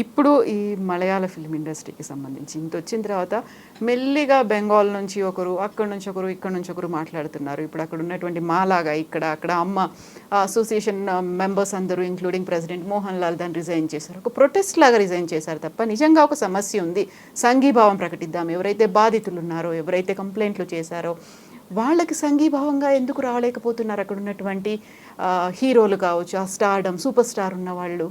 ఇప్పుడు ఈ మలయాళ ఫిల్మ్ ఇండస్ట్రీకి సంబంధించి ఇంత వచ్చిన తర్వాత మెల్లిగా బెంగాల్ నుంచి ఒకరు, అక్కడి నుంచి ఒకరు, ఇక్కడ నుంచి ఒకరు మాట్లాడుతున్నారు. ఇప్పుడు అక్కడ ఉన్నటువంటి మాలాగా ఇక్కడ అక్కడ అమ్మ అసోసియేషన్ మెంబర్స్ అందరూ ఇంక్లూడింగ్ ప్రెసిడెంట్ మోహన్ లాల్ దాన్ని రిజైన్ చేశారు. ఒక ప్రొటెస్ట్ లాగా రిజైన్ చేశారు తప్ప నిజంగా ఒక సమస్య ఉంది, సంఘీభావం ప్రకటిద్దాం, ఎవరైతే బాధితులు ఉన్నారో, ఎవరైతే కంప్లైంట్లు చేశారో వాళ్ళకి సంఘీభావంగా ఎందుకు రాలేకపోతున్నారు అక్కడ ఉన్నటువంటి హీరోలు కావచ్చు, ఆ స్టార్డమ్ సూపర్ స్టార్ ఉన్న వాళ్ళు?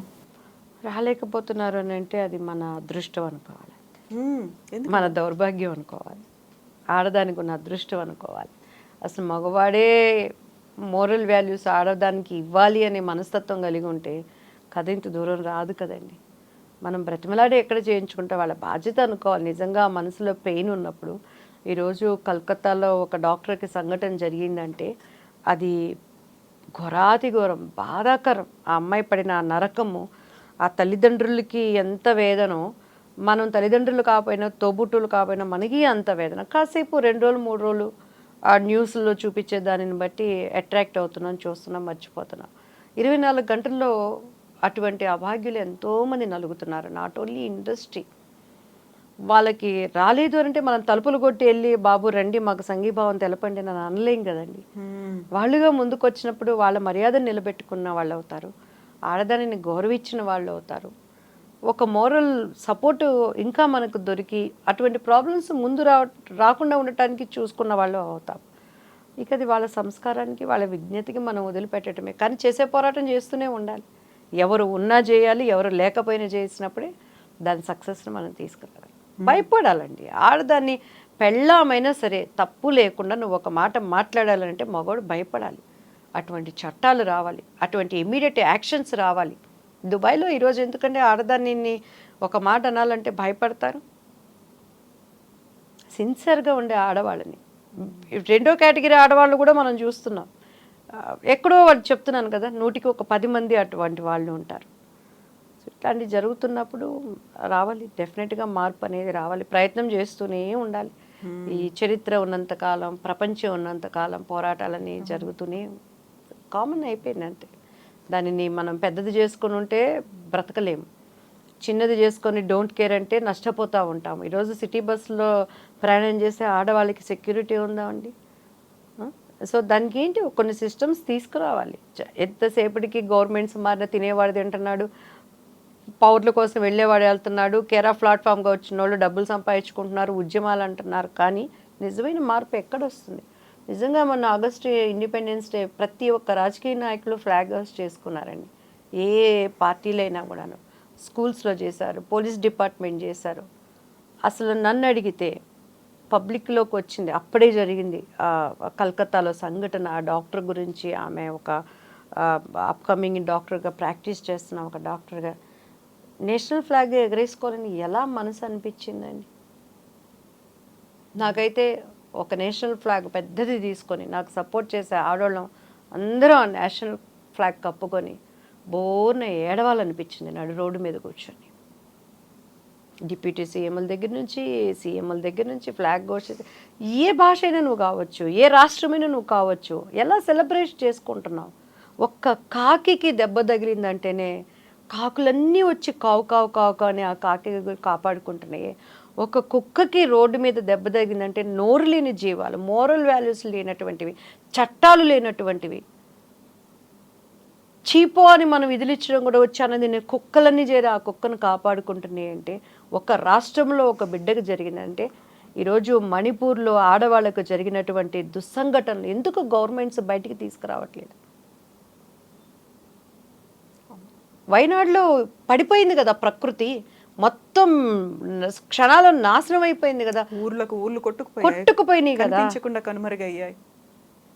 రాలేకపోతున్నారు అని అంటే అది మన అదృష్టం అనుకోవాలి, ఎందుకు? మన దౌర్భాగ్యం అనుకోవాలి, ఆడదానికి ఉన్న అదృష్టం అనుకోవాలి. అసలు మగవాడే మోరల్ వాల్యూస్ ఆడదానికి ఇవ్వాలి అనే మనస్తత్వం కలిగి ఉంటే కథ ఇంత దూరం రాదు కదండి. మనం బ్రతిమలాడే ఎక్కడ చేయించుకుంటే వాళ్ళ బాధ్యత అనుకోవాలి. నిజంగా మనసులో పెయిన్ ఉన్నప్పుడు, ఈరోజు కలకత్తాలో ఒక డాక్టర్కి సంఘటన జరిగిందంటే అది ఘోరాతి ఘోరం, బాధాకరం. ఆ అమ్మాయి పడిన ఆ నరకము ఆ తల్లిదండ్రులకి ఎంత వేదనో, మనం తల్లిదండ్రులు కాకపోయినా తోబుట్టులు కాకపోయినా మనకి అంత వేదన. కాసేపు 2 రోజులు 3 రోజులు ఆ న్యూస్లో చూపించే దానిని బట్టి అట్రాక్ట్ అవుతున్నాం, చూస్తున్నాం, మర్చిపోతున్నాం. 24 గంటల్లో అటువంటి అభాగ్యులు ఎంతోమంది నలుగుతున్నారు. Not only industry. వాళ్ళకి రాలేదు అంటే మనం తలుపులు కొట్టి వెళ్ళి బాబు రండి మాకు సంఘీభావం తెలపండి అని అనలేం కదండి. వాళ్ళుగా ముందుకు వచ్చినప్పుడు వాళ్ళ మర్యాదను నిలబెట్టుకున్న వాళ్ళు అవుతారు, ఆడదానిని గౌరవించిన వాళ్ళు అవుతారు. ఒక మోరల్ సపోర్టు ఇంకా మనకు దొరికి అటువంటి ప్రాబ్లమ్స్ ముందు రాకుండా ఉండటానికి చూసుకున్న వాళ్ళు అవుతాం. ఇక అది వాళ్ళ సంస్కారానికి వాళ్ళ విజ్ఞతకి మనం వదిలిపెట్టడమే. కానీ చేసే పోరాటం చేస్తూనే ఉండాలి. ఎవరు ఉన్నా చేయాలి, ఎవరు లేకపోయినా చేసినప్పుడే దాని సక్సెస్ని మనం తీసుకురావాలి. భయపడాలండి. ఆడదాన్ని పెళ్ళామైనా సరే తప్పు లేకుండా నువ్వు ఒక మాట మాట్లాడాలంటే మగవాడు భయపడాలి. అటువంటి చట్టాలు రావాలి, అటువంటి ఇమీడియట్ యాక్షన్స్ రావాలి. దుబాయ్లో ఈరోజు ఎందుకంటే ఆడదాన్ని ఒక మాట అనాలంటే భయపడతారు. సిన్సియర్గా ఉండే ఆడవాళ్ళని, 2వ కేటగిరీ ఆడవాళ్ళు కూడా మనం చూస్తున్నాం. ఎక్కడో వాళ్ళు చెప్తున్నాను కదా, 100కి ఒక 10 మంది అటువంటి వాళ్ళు ఉంటారు. ఇట్లాంటివి జరుగుతున్నప్పుడు రావాలి, డెఫినెట్గా మార్పు అనేది రావాలి. ప్రయత్నం చేస్తూనే ఉండాలి. ఈ చరిత్ర ఉన్నంతకాలం, ప్రపంచం ఉన్నంతకాలం పోరాటాలని జరుగుతూనే కామన్ అయిపోయింది అంతే. దానిని మనం పెద్దది చేసుకొని ఉంటే బ్రతకలేము, చిన్నది చేసుకొని డోంట్ కేర్ అంటే నష్టపోతూ ఉంటాము. ఈరోజు సిటీ బస్సులో ప్రయాణం చేసే ఆడవాళ్ళకి సెక్యూరిటీ ఉందా అండి? సో దానికి ఏంటి కొన్ని సిస్టమ్స్ తీసుకురావాలి. ఎంతసేపటికి గవర్నమెంట్స్ మారిన తినేవాడు తింటున్నాడు, పౌరుల కోసం వెళ్ళేవాడు వెళ్తున్నాడు, కేరా ప్లాట్ఫామ్గా వచ్చిన వాళ్ళు డబ్బులు సంపాదించుకుంటున్నారు, ఉద్యమాలు అంటున్నారు. కానీ నిజమైన మార్పు ఎక్కడొస్తుంది? నిజంగా మొన్న ఆగస్టు ఇండిపెండెన్స్ డే ప్రతి ఒక్క రాజకీయ నాయకులు ఫ్లాగ్ హౌస్ చేసుకున్నారండి. ఏ పార్టీలైనా కూడాను స్కూల్స్లో చేశారు, పోలీస్ డిపార్ట్మెంట్ చేశారు. అసలు నన్ను అడిగితే పబ్లిక్లోకి వచ్చింది అప్పుడే జరిగింది కలకత్తాలో సంఘటన. ఆ డాక్టర్ గురించి, ఆమె ఒక అప్కమింగ్ డాక్టర్గా ప్రాక్టీస్ చేస్తున్న ఒక డాక్టర్గా నేషనల్ ఫ్లాగ్ ఎగరేసుకోవాలని ఎలా మనసు అనిపించిందండి నాకైతే. ఒక నేషనల్ ఫ్లాగ్ పెద్దది తీసుకొని నాకు సపోర్ట్ చేసే ఆడవాళ్ళం అందరూ ఆ నేషనల్ ఫ్లాగ్ కప్పుకొని బోర్న ఏడవాలనిపించింది నడు రోడ్డు మీద కూర్చొని. డిప్యూటీ సీఎంల దగ్గర నుంచి, సీఎంల దగ్గర నుంచి ఫ్లాగ్ ఘోషిస్తే ఏ భాష అయినా నువ్వు కావచ్చు, ఏ రాష్ట్రమైనా నువ్వు కావచ్చు, ఎలా సెలబ్రేట్ చేసుకుంటున్నావు? ఒక్క కాకికి దెబ్బ తగిలిందంటేనే కాకులన్నీ వచ్చి కావు కావు కావు అని ఆ కాకి కాపాడుకుంటున్నాయి. ఒక కుక్కకి రోడ్డు మీద దెబ్బ తగిలిందంటే నోరు లేని జీవాలు, మోరల్ వాల్యూస్ లేనటువంటివి, చట్టాలు లేనటువంటివి, చీపో అని మనం విధులిచ్చడం కూడా వచ్చి అన్నది కుక్కలన్నీ చేరి ఆ కుక్కను కాపాడుకుంటున్నాయి. అంటే ఒక రాష్ట్రంలో ఒక బిడ్డకు జరిగిందంటే, ఈరోజు మణిపూర్లో ఆడవాళ్లకు జరిగినటువంటి దుస్సంఘటనలు ఎందుకు గవర్నమెంట్స్ బయటికి తీసుకురావట్లేదు? వైనాడులో పడిపోయింది కదా ప్రకృతి, మొత్తం క్షణాల్లో నాశనం అయిపోయింది కదా, ఊర్లు కొట్టుకుపోయినాయి కదా, కనుమరుగయ్యాయి.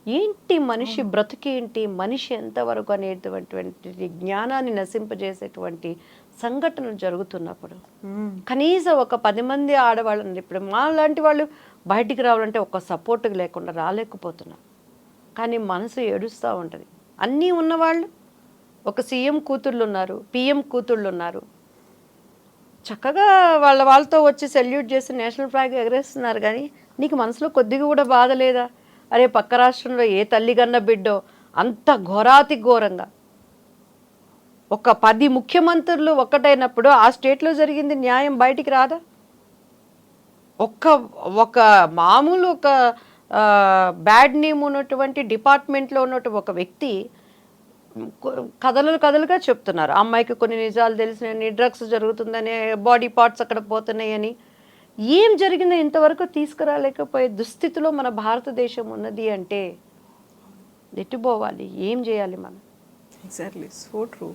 ఏంటి మనిషి బ్రతుకేంటి, మనిషి ఎంతవరకు అనేటువంటి జ్ఞానాన్ని నశింపజేసేటువంటి సంఘటనలు జరుగుతున్నప్పుడు కనీసం ఒక 10 మంది ఆడవాళ్ళని, ఇప్పుడు మా లాంటి వాళ్ళు బయటికి రావాలంటే ఒక సపోర్ట్ లేకుండా రాలేకపోతున్నాం. కానీ మనసు ఏడుస్తూ ఉంటుంది. అన్నీ ఉన్నవాళ్ళు, ఒక సీఎం కూతుళ్ళు ఉన్నారు, పిఎం కూతుళ్ళు ఉన్నారు, చక్కగా వాళ్ళతో వచ్చి సెల్యూట్ చేసి నేషనల్ ఫ్లాగ్ ఎగరేస్తున్నారు. కానీ నీకు మనసులో కొద్దిగా కూడా బాధ లేదా? అరే పక్క రాష్ట్రంలో ఏ తల్లి కన్న బిడ్డో అంత ఘోరాతి ఘోరంగా ఒక 10 ముఖ్యమంత్రులు ఒక్కటైనప్పుడు ఆ స్టేట్లో జరిగింది న్యాయం బయటికి రాదా? ఒక్క ఒక మామూలు ఒక బ్యాడ్ నేమ్ ఉన్నటువంటి డిపార్ట్మెంట్లో ఉన్నటువంటి ఒక వ్యక్తి కథలుగా చెప్తున్నారు. అమ్మాయికి కొన్ని నిజాలు తెలిసినాయని, డ్రగ్స్ జరుగుతుందని, బాడీ పార్ట్స్ అక్కడ పోతున్నాయని. ఏం జరిగిందో ఇంతవరకు తీసుకురాలేకపోయే దుస్థితిలో మన భారతదేశం ఉన్నది అంటే ఎట్టుపోవాలి, ఏం చేయాలి మనం? Exactly, so true.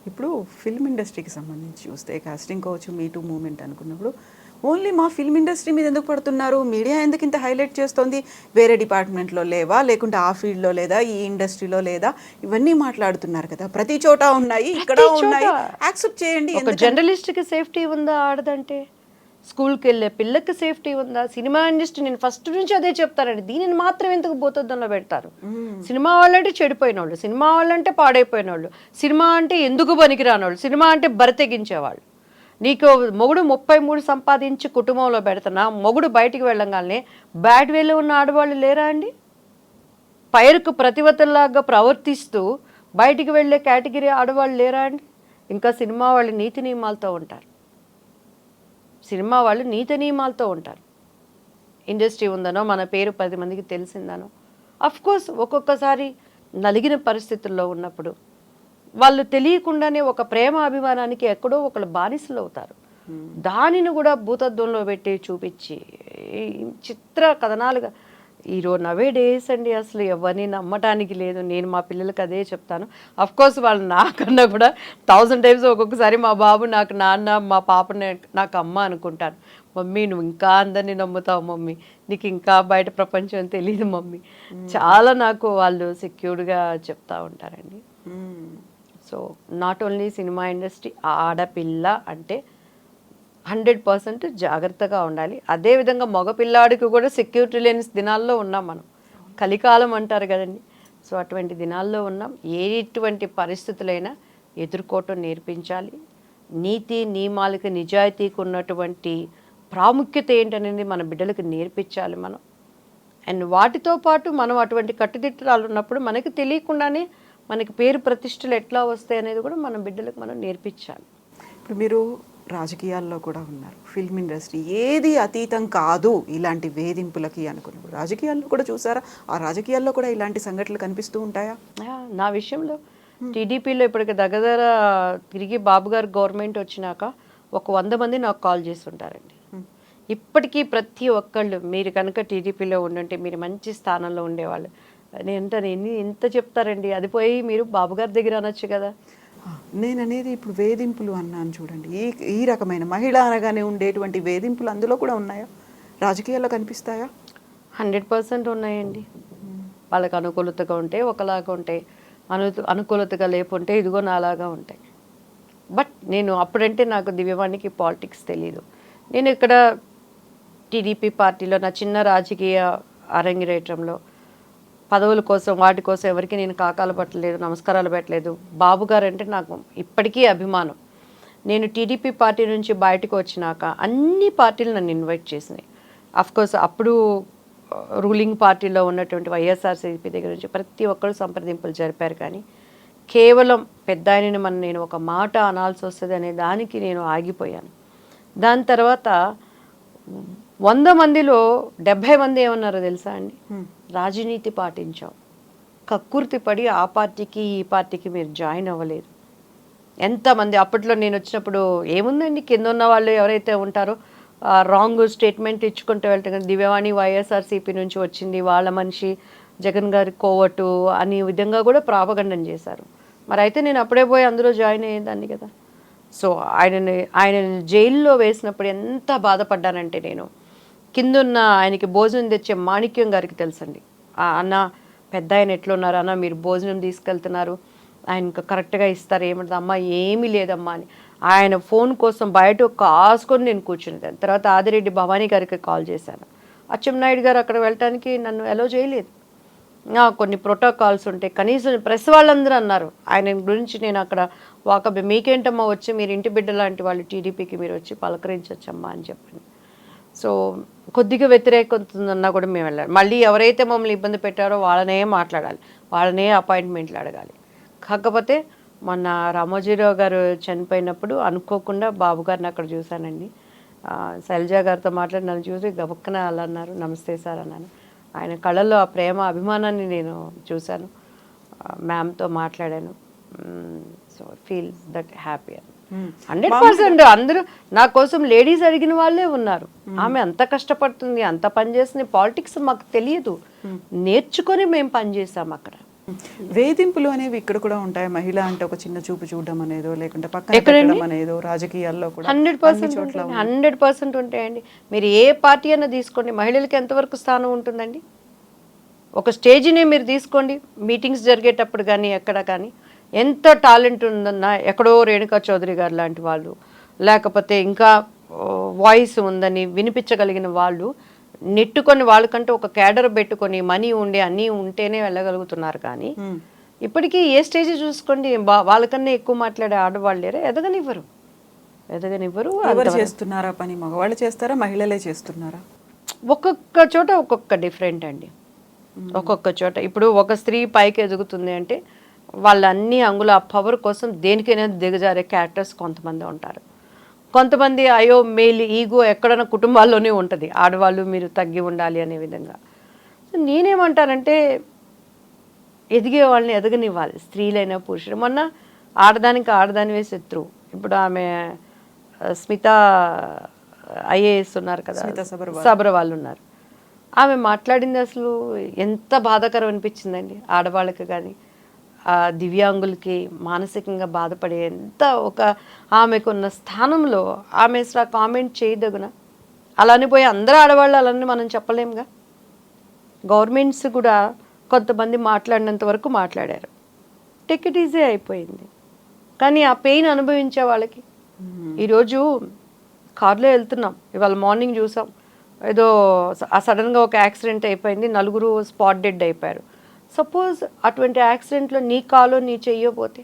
ఇప్పుడు ఫిల్మ్ ఇండస్ట్రీకి సంబంధించి చూస్తే కాస్టింగ్ కావచ్చు, మీ టూ మూమెంట్ అనుకున్నప్పుడు ఓన్లీ మా ఫిల్మ్ ఇండస్ట్రీ మీద ఎందుకు పడుతున్నారు, మీడియా ఎందుకు ఇంత హైలైట్ చేస్తుంది, వేరే డిపార్ట్మెంట్లో లేవా, లేకుంటే ఆ ఫీల్డ్లో లేదా, ఈ ఇండస్ట్రీలో లేదా, ఇవన్నీ మాట్లాడుతున్నారు కదా, ప్రతి చోట ఉన్నాయి, ఇక్కడ ఉన్నాయి, యాక్సెప్ట్ చేయండి. ఒక జర్నలిస్ట్కి సేఫ్టీ ఉందా ఆడదంటే? స్కూల్కి వెళ్ళే పిల్లకి సేఫ్టీ ఉందా? సినిమా ఇండస్ట్రీ, నేను ఫస్ట్ నుంచి అదే చెప్తానండి, దీనిని మాత్రం ఎందుకు భూతద్దంలో పెడతారు? సినిమా వాళ్ళంటే చెడిపోయిన వాళ్ళు, సినిమా వాళ్ళంటే పాడైపోయిన వాళ్ళు, సినిమా అంటే ఎందుకు పనికిరాని వాళ్ళు, సినిమా అంటే బరితెగించేవాళ్ళు. నీకు మొగుడు 33 సంపాదించి కుటుంబంలో పెడుతున్నా, మొగుడు బయటికి వెళ్ళగానే బ్యాడ్ వేలో ఉన్న ఆడవాళ్ళు లేరా అండి? పైరుకు ప్రతివతల్లాగా ప్రవర్తిస్తూ బయటికి వెళ్ళే కేటగిరీ ఆడవాళ్ళు లేరా అండి? ఇంకా సినిమా వాళ్ళు నీతి నియమాలతో ఉంటారు, సినిమా వాళ్ళు నీతి నియమాలతో ఉంటారు. ఇండస్ట్రీ ఉందనో, మన పేరు 10 మందికి తెలిసిందనో, కోర్స్ ఒక్కొక్కసారి నలిగిన పరిస్థితుల్లో ఉన్నప్పుడు వాళ్ళు తెలియకుండానే ఒక ప్రేమ అభిమానానికి ఎక్కడో ఒకళ్ళు బానిసలు అవుతారు. దానిని కూడా భూతత్వంలో పెట్టి చూపించి చిత్ర కథనాలుగా ఈరోజు నవే డేస్ అండి, అసలు ఎవరిని నమ్మటానికి లేదు. నేను మా పిల్లలకి అదే చెప్తాను. కోర్స్ వాళ్ళు నాకన్నా కూడా 1000 టైమ్స్ ఒక్కొక్కసారి మా బాబు నాకు నాన్న, మా పాపని నాకు అమ్మ అనుకుంటాను. మమ్మీ నువ్వు ఇంకా అందరినీ నమ్ముతావు మమ్మీ, నీకు ఇంకా బయట ప్రపంచం తెలియదు మమ్మీ. చాలా నాకు వాళ్ళు సెక్యూర్డ్గా చెప్తా ఉంటారండి. So not only cinema industry, ఆడపిల్ల అంటే 100% జాగ్రత్తగా ఉండాలి. అదేవిధంగా మగపిల్లాడికి కూడా సెక్యూరిటీ లేని దినాల్లో ఉన్నాం మనం. కలికాలం అంటారు కదండి. సో అటువంటి దినాల్లో ఉన్నాం. ఎటువంటి పరిస్థితులైనా ఎదుర్కోవటం నేర్పించాలి. నీతి నియమాలకి, నిజాయితీకి ఉన్నటువంటి ప్రాముఖ్యత ఏంటనేది మన బిడ్డలకు నేర్పించాలి మనం. అండ్ వాటితో పాటు మనం అటువంటి కట్టుదిట్టాలు ఉన్నప్పుడు మనకి తెలియకుండానే మనకి పేరు ప్రతిష్టలు ఎట్లా వస్తాయి అనేది కూడా మన బిడ్డలకు మనం నేర్పించాలి. ఇప్పుడు మీరు రాజకీయాల్లో కూడా ఉన్నారు, ఫిల్మ్ ఇండస్ట్రీ ఏది అతీతం కాదు ఇలాంటి వేధింపులకి అనుకున్నప్పుడు రాజకీయాల్లో కూడా చూసారా, ఆ రాజకీయాల్లో కూడా ఇలాంటి సంఘటనలు కనిపిస్తూ ఉంటాయా? నా విషయంలో టీడీపీలో ఇప్పటికి దగ్గర తిరిగి బాబు గారు గవర్నమెంట్ వచ్చినాక ఒక 100 మంది నాకు కాల్ చేస్తుంటారండి. ఇప్పటికీ ప్రతి ఒక్కళ్ళు మీరు కనుక టీడీపీలో ఉండుంటే మీరు మంచి స్థానంలో ఉండేవాళ్ళు. నేను ఎంత చెప్తారండి, అది పోయి మీరు బాబు గారి దగ్గర అనొచ్చు కదా. నేను అనేది ఇప్పుడు వేధింపులు అన్నాను చూడండి, ఈ రకమైన మహిళ అనగానే ఉండేటువంటి వేధింపులు అందులో కూడా ఉన్నాయా, రాజకీయాల్లో కనిపిస్తాయా? 100% ఉన్నాయండి. వాళ్ళకి అనుకూలతగా ఉంటే ఒకలాగా ఉంటాయి, అనుకూలతగా లేకుంటే ఇదిగో నాలాగా ఉంటాయి. బట్ నేను అప్పుడంటే నాకు దివ్యవాణికి పాలిటిక్స్ తెలీదు. నేను ఇక్కడ టీడీపీ పార్టీలో నా చిన్న రాజకీయ అరంగేట్రంలో పదవుల కోసం వాటి కోసం ఎవరికి నేను కాకాలు పట్టలేదు, నమస్కారాలు పెట్టలేదు. బాబు గారు అంటే నాకు ఇప్పటికీ అభిమానం. నేను టీడీపీ పార్టీ నుంచి బయటకు వచ్చినాక అన్ని పార్టీలు నన్ను ఇన్వైట్ చేసినాయి. కోర్స్ అప్పుడు రూలింగ్ పార్టీలో ఉన్నటువంటి వైఎస్ఆర్సీపీ దగ్గర నుంచి ప్రతి ఒక్కరు సంప్రదింపులు జరిపారు. కానీ కేవలం పెద్ద ఆయనని నేను ఒక మాట అనాల్సి వస్తుంది అనే దానికి నేను ఆగిపోయాను. దాని తర్వాత 100 మందిలో 70 మంది ఏమన్నారో తెలుసా అండి, రాజనీతి పాటించాం, కక్కుర్తి పడి ఆ పార్టీకి ఈ పార్టీకి మీరు జాయిన్ అవ్వలేదు. ఎంతమంది అప్పట్లో నేను వచ్చినప్పుడు ఏముందండి, కింద ఉన్న వాళ్ళు ఎవరైతే ఉంటారో రాంగ్ స్టేట్మెంట్ ఇచ్చుకుంటూ వెళ్తాం. దివ్యవాణి వైఎస్ఆర్సీపీ నుంచి వచ్చింది, వాళ్ళ మనిషి జగన్ గారి కోవటు అనే విధంగా కూడా ప్రాపగండం చేశారు. మరి అయితే నేను అప్పుడే పోయి అందులో జాయిన్ అయ్యేదాన్ని కదా. సో ఆయనని జైల్లో వేసినప్పుడు ఎంత బాధపడ్డానంటే, నేను కిందున్న ఆయనకి భోజనం తెచ్చే మాణిక్యం గారికి తెలుసండి, అన్న పెద్ద ఆయన ఎట్లున్నారు అన్న, మీరు భోజనం తీసుకెళ్తున్నారు, ఆయనకు కరెక్ట్గా ఇస్తారు, ఏమంటుంది అమ్మ, ఏమీ లేదమ్మా అని ఆయన ఫోన్ కోసం బయట కాసుకొని నేను కూర్చునేదాన్ని. తర్వాత ఆదిరెడ్డి భవానీ గారికి కాల్ చేశాను. అచ్చెన్నాయుడు గారు అక్కడ వెళ్ళటానికి నన్ను అలో చేయలేదు. కొన్ని ప్రోటోకాల్స్ ఉంటాయి. కనీసం ప్రెస్ వాళ్ళందరూ అన్నారు ఆయన గురించి, నేను అక్కడ మీకేంటమ్మా వచ్చి, మీరు ఇంటి బిడ్డ లాంటి వాళ్ళు, టీడీపీకి మీరు వచ్చి పలకరించచ్చమ్మా అని చెప్పాను. సో కొద్దిగా వ్యతిరేకతన్నా కూడా మేము వెళ్ళాలి. మళ్ళీ ఎవరైతే మమ్మల్ని ఇబ్బంది పెట్టారో వాళ్ళనే మాట్లాడాలి, వాళ్ళనే అపాయింట్మెంట్లు అడగాలి. కాకపోతే మొన్న రామోజీరావు గారు చనిపోయినప్పుడు అనుకోకుండా బాబు గారిని అక్కడ చూశానండి. శైలజ గారితో మాట్లాడి నన్ను చూసి గబక్కన అలా అన్నారు, నమస్తే సార్ అన్నాను. ఆయన కళ్ళల్లో ఆ ప్రేమ అభిమానాన్ని నేను చూశాను. మ్యామ్తో మాట్లాడాను. సో ఫీల్ దట్ హ్యాపీ అని 100%. అందరూ నా కోసం లేడీస్ అడిగిన వాళ్ళే ఉన్నారు. ఆమె అంత కష్టపడుతుంది, అంత పనిచేస్తుంది. పాలిటిక్స్ మాకు తెలియదు, నేర్చుకొని మేము పనిచేసాం అక్కడ. వేధింపులు అనేవి ఇక్కడ కూడా ఉంటాయి. మహిళ అంటే ఒక చిన్న చూపు చూడడం అనేదో, లేకుంటే పక్కన పెట్టడం అనేదో రాజకీయాల్లో కూడా 100% ఉంటాయండి. మీరు ఏ పార్టీ అయినా తీసుకోండి, మహిళలకి ఎంతవరకు స్థానం ఉంటుందండి? ఒక స్టేజ్ని మీరు తీసుకోండి, మీటింగ్స్ జరిగేటప్పుడు కానీ ఎక్కడ కానీ ఎంత టాలెంట్ ఉందన్నా, ఎక్కడో రేణుకా చౌదరి గారు లాంటి వాళ్ళు, లేకపోతే ఇంకా వాయిస్ ఉందని వినిపించగలిగిన వాళ్ళు నెట్టుకొని వాళ్ళకంటే ఒక క్యాడర్ పెట్టుకొని మనీ ఉండి అన్నీ ఉంటేనే వెళ్ళగలుగుతున్నారు. కానీ ఇప్పటికీ ఏ స్టేజ్ చూసుకోండి, వాళ్ళకన్నా ఎక్కువ మాట్లాడే ఆడవాళ్ళు లేరా? ఎదగనివ్వరు. ఎవరు చేస్తున్నారా పని? మగవాళ్ళు చేస్తారా, మహిళలే చేస్తున్నారా? ఒక్కొక్క చోట ఒక్కొక్క డిఫరెంట్ అండి. ఒక్కొక్క చోట ఇప్పుడు ఒక స్త్రీ పైకి ఎదుగుతుంది అంటే వాళ్ళ అన్ని అంగుల ఆ పవర్ కోసం దేనికైనా దిగజారే క్యారెక్టర్స్ కొంతమంది ఉంటారు. కొంతమంది అయ్యో మేలు ఈగో ఎక్కడైనా కుటుంబాల్లోనే ఉంటుంది, ఆడవాళ్ళు మీరు తగ్గి ఉండాలి అనే విధంగా. నేనేమంటానంటే ఎదిగే వాళ్ళని ఎదగనివ్వాలి, స్త్రీలైనా పురుషులు. మొన్న ఆడదానికి ఆడదానివే శత్రువు. ఇప్పుడు ఆమె స్మిత ఐఏఎస్ ఉన్నారు కదా, సబర్వాల్ ఉన్నారు. ఆమె మాట్లాడింది అసలు ఎంత బాధాకరం అనిపించిందండి ఆడవాళ్ళకి కానీ దివ్యాంగులకి, మానసికంగా బాధపడే ఎంత ఒక ఆమెకున్న స్థానంలో ఆమె అసలు కామెంట్ చేయదగున. అలానే పోయి అందరూ ఆడవాళ్ళు అలానే మనం చెప్పలేముగా. గవర్నమెంట్స్ కూడా కొంతమంది మాట్లాడినంత వరకు మాట్లాడారు, టేక్ ఇట్ ఈజీ అయిపోయింది. కానీ ఆ పెయిన్ అనుభవించే వాళ్ళకి ఈరోజు కార్లో వెళ్తున్నాం, ఇవాళ మార్నింగ్ చూసాం, ఏదో సడన్గా ఒక యాక్సిడెంట్ అయిపోయింది, 4 స్పాట్ డెడ్ అయిపోయారు. సపోజ్ అటువంటి యాక్సిడెంట్లో నీ కాలో నీ చెయ్యపోతే,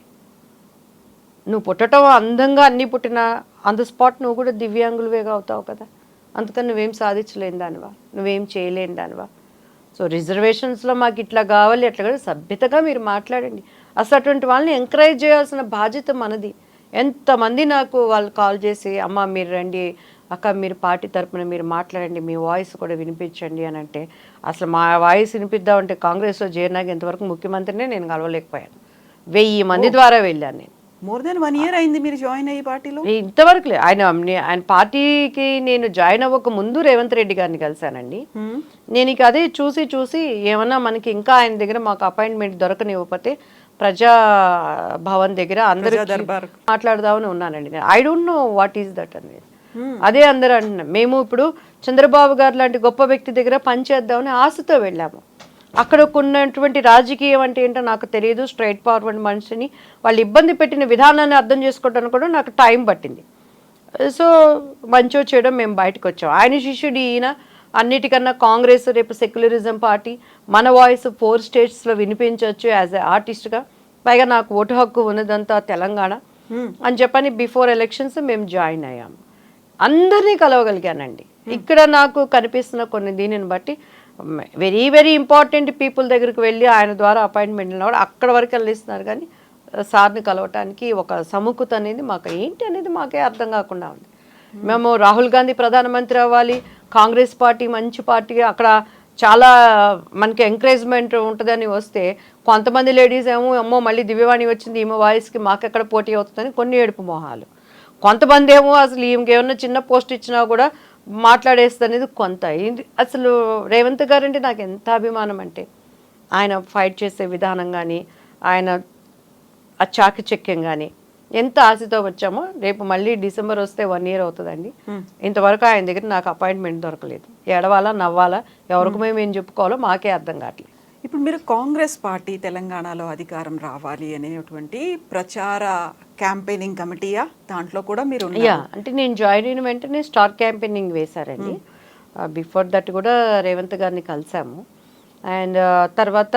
నువ్వు పుట్టడం అందంగా అన్నీ పుట్టినా ఆన్ ద స్పాట్ నువ్వు కూడా దివ్యాంగులువేగా అవుతావు కదా. అందుకని నువ్వేం సాధించలేని దానివా, నువ్వేం చేయలేని దానివా? సో రిజర్వేషన్స్లో మాకు ఇట్లా కావాలి అట్లా కాదు, సభ్యతగా మీరు మాట్లాడండి. అసలు అటువంటి వాళ్ళని ఎంకరేజ్ చేయాల్సిన బాధ్యత మనది. ఎంతమంది నాకు వాళ్ళు కాల్ చేసి అమ్మ మీరు రండి, అక్క మీరు పార్టీ తరపున మీరు మాట్లాడండి, మీ వాయిస్ కూడా వినిపించండి అని అంటే, అసలు మా వాయిస్ వినిపిద్దామంటే కాంగ్రెస్లో చేరినాక ఇంతవరకు ముఖ్యమంత్రినే నేను కలవలేకపోయాను. 1000 మంది ద్వారా వెళ్ళాను నేను. మోర్ దెన్ 1 year అయింది మీరు జాయిన్ అయ్యి పార్టీలో? ఇంతవరకు లేదు. ఆయన పార్టీకి నేను జాయిన్ అవ్వక ముందు రేవంత్ రెడ్డి గారిని కలిశానండి. నేను ఇక అదే చూసి ఏమన్నా మనకి ఇంకా ఆయన దగ్గర మాకు అపాయింట్మెంట్ దొరకనివ్వకపోతే ప్రజా భవన్ దగ్గర అందరూ మాట్లాడదామని ఉన్నానండి. I don't know what is that అనేది. అదే అందరూ అంటున్నాం. మేము ఇప్పుడు చంద్రబాబు గారు లాంటి గొప్ప వ్యక్తి దగ్గర పనిచేద్దామని ఆశతో వెళ్ళాము. అక్కడ ఉన్నటువంటి రాజకీయం అంటే ఏంటో నాకు తెలియదు. స్ట్రైట్ ఫార్వర్డ్ మనిషిని వాళ్ళు ఇబ్బంది పెట్టిన విధానాన్ని అర్థం చేసుకోవడానికి కూడా నాకు టైం పట్టింది. సో మంచో చేయడం మేము బయటకు వచ్చాం. ఆయన శిష్యుడు ఈయన. అన్నిటికన్నా కాంగ్రెస్ రేపు సెక్యులరిజం పార్టీ, మన వాయిస్ 4 స్టేట్స్లో వినిపించవచ్చు యాజ్ ఎ ఆర్టిస్ట్గా. పైగా నాకు ఓటు హక్కు ఉన్నదంతా తెలంగాణ అని చెప్పని బిఫోర్ ఎలక్షన్స్ మేము జాయిన్ అయ్యాము. అందరినీ కలవగలిగానండి. ఇక్కడ నాకు కనిపిస్తున్న కొన్ని దీనిని బట్టి వెరీ వెరీ ఇంపార్టెంట్ పీపుల్ దగ్గరికి వెళ్ళి ఆయన ద్వారా అపాయింట్మెంట్ కూడా అక్కడ వరకు వెళ్ళిస్తున్నారు. కానీ సార్ని కలవటానికి ఒక సముఖత అనేది మాకు ఏంటి అనేది మాకే అర్థం కాకుండా ఉంది. మేము రాహుల్ గాంధీ ప్రధానమంత్రి అవ్వాలి, కాంగ్రెస్ పార్టీ మంచి పార్టీ, అక్కడ చాలా మనకి ఎంకరేజ్మెంట్ ఉంటుందని వస్తే కొంతమంది లేడీస్ ఏమో అమ్మో మళ్ళీ దివ్యవాణి వచ్చింది ఈమె వాయిస్కి మాకెక్కడ పోటీ అవుతుందని కొన్ని ఏడుపు మొహాలు. కొంతమంది ఏమో అసలు ఈమెకి ఏమన్నా చిన్న పోస్ట్ ఇచ్చినా కూడా మాట్లాడేస్తుంది అనేది కొంత. అసలు రేవంత్ గారు అంటే నాకు ఎంత అభిమానం అంటే ఆయన ఫైట్ చేసే విధానం కానీ, ఆయన ఆ చాకచక్యం కానీ ఎంత ఆశతో వచ్చామో. రేపు మళ్ళీ డిసెంబర్ వస్తే 1 year అవుతుందండి. ఇంతవరకు ఆయన దగ్గర నాకు అపాయింట్మెంట్ దొరకలేదు. ఏడవాలా నవ్వాలా ఎవరికి మేము ఏం చెప్పుకోవాలో మాకే అర్థం కావట్లేదు. ఇప్పుడు మీరు కాంగ్రెస్ పార్టీ తెలంగాణలో అధికారం రావాలి అనేటువంటి ప్రచార క్యాంపెయినింగ్ కమిటీయా, దాంట్లో కూడా మీరు? అంటే నేను జాయిన్ అయిన వెంటనే స్టార్ క్యాంపెయినింగ్ వేశారండి. బిఫోర్ దట్ కూడా రేవంత్ గారిని కలిసాము. అండ్ తర్వాత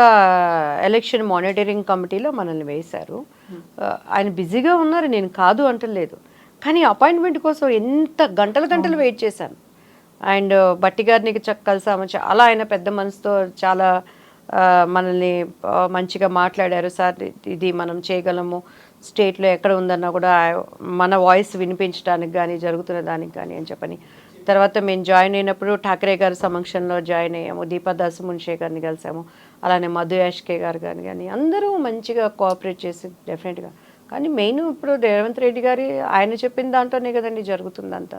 ఎలక్షన్ మానిటరింగ్ కమిటీలో మనల్ని వేశారు. ఆయన బిజీగా ఉన్నారు, నేను కాదు అంటలేదు. కానీ అపాయింట్మెంట్ కోసం ఎంత గంటలు వెయిట్ చేశాను. అండ్ బట్టి గారిని కలిసాము. చాలా ఆయన పెద్ద మనసుతో చాలా మనల్ని మంచిగా మాట్లాడారు. సార్ ఇది మనం చేయగలము, స్టేట్లో ఎక్కడ ఉందన్నా కూడా మన వాయిస్ వినిపించడానికి కానీ జరుగుతున్న దానికి కానీ అని చెప్పని. తర్వాత మేము జాయిన్ అయినప్పుడు ఠాకరే గారి సమక్షంలో జాయిన్ అయ్యాము, దీపాదాస్ మున్షే గారిని కలిసాము, అలానే మధు యాష్కే గారు కానీ అందరూ మంచిగా కోఆపరేట్ చేసి డెఫినెట్గా. కానీ మెయిన్ ఇప్పుడు రేవంత్ రెడ్డి గారి ఆయన చెప్పిన దాంట్లోనే కదండి జరుగుతుంది అంతా.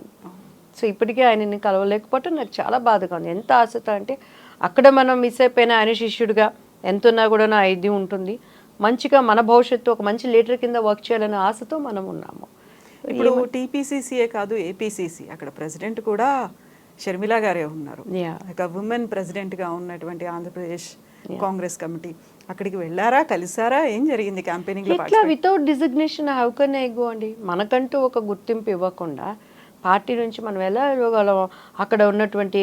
సో ఇప్పటికీ ఆయనని కలవలేకపోవటం నాకు చాలా బాధగా ఉంది. ఎంత ఆశతో అంటే అక్కడ మనం మిస్ అయిపోయిన ఆయన శిష్యుడిగా ఎంత ఉన్నా కూడా నా ఇది ఉంటుంది, మంచిగా మన భవిష్యత్తు ఒక మంచి లీడర్ కింద వర్క్ చేయాలనే ఆశతో మనం ఉన్నాము. ఇప్పుడు టీపీసీసీఏ కాదు ఏపీసీసీ, అక్కడ ప్రెసిడెంట్ కూడా షర్మిల గారే ఉన్నారు. ఒక ఉమెన్ ప్రెసిడెంట్గా ఉన్నటువంటి ఆంధ్రప్రదేశ్ కాంగ్రెస్ కమిటీ, అక్కడికి వెళ్ళారా, కలిసారా, ఏం జరిగింది క్యాంపెయినింగ్? ఇట్లా without designation how can I go అండి? మనకంటూ ఒక గుర్తింపు ఇవ్వకుండా పార్టీ నుంచి మనం ఎలా ఇవ్వగలం? అక్కడ ఉన్నటువంటి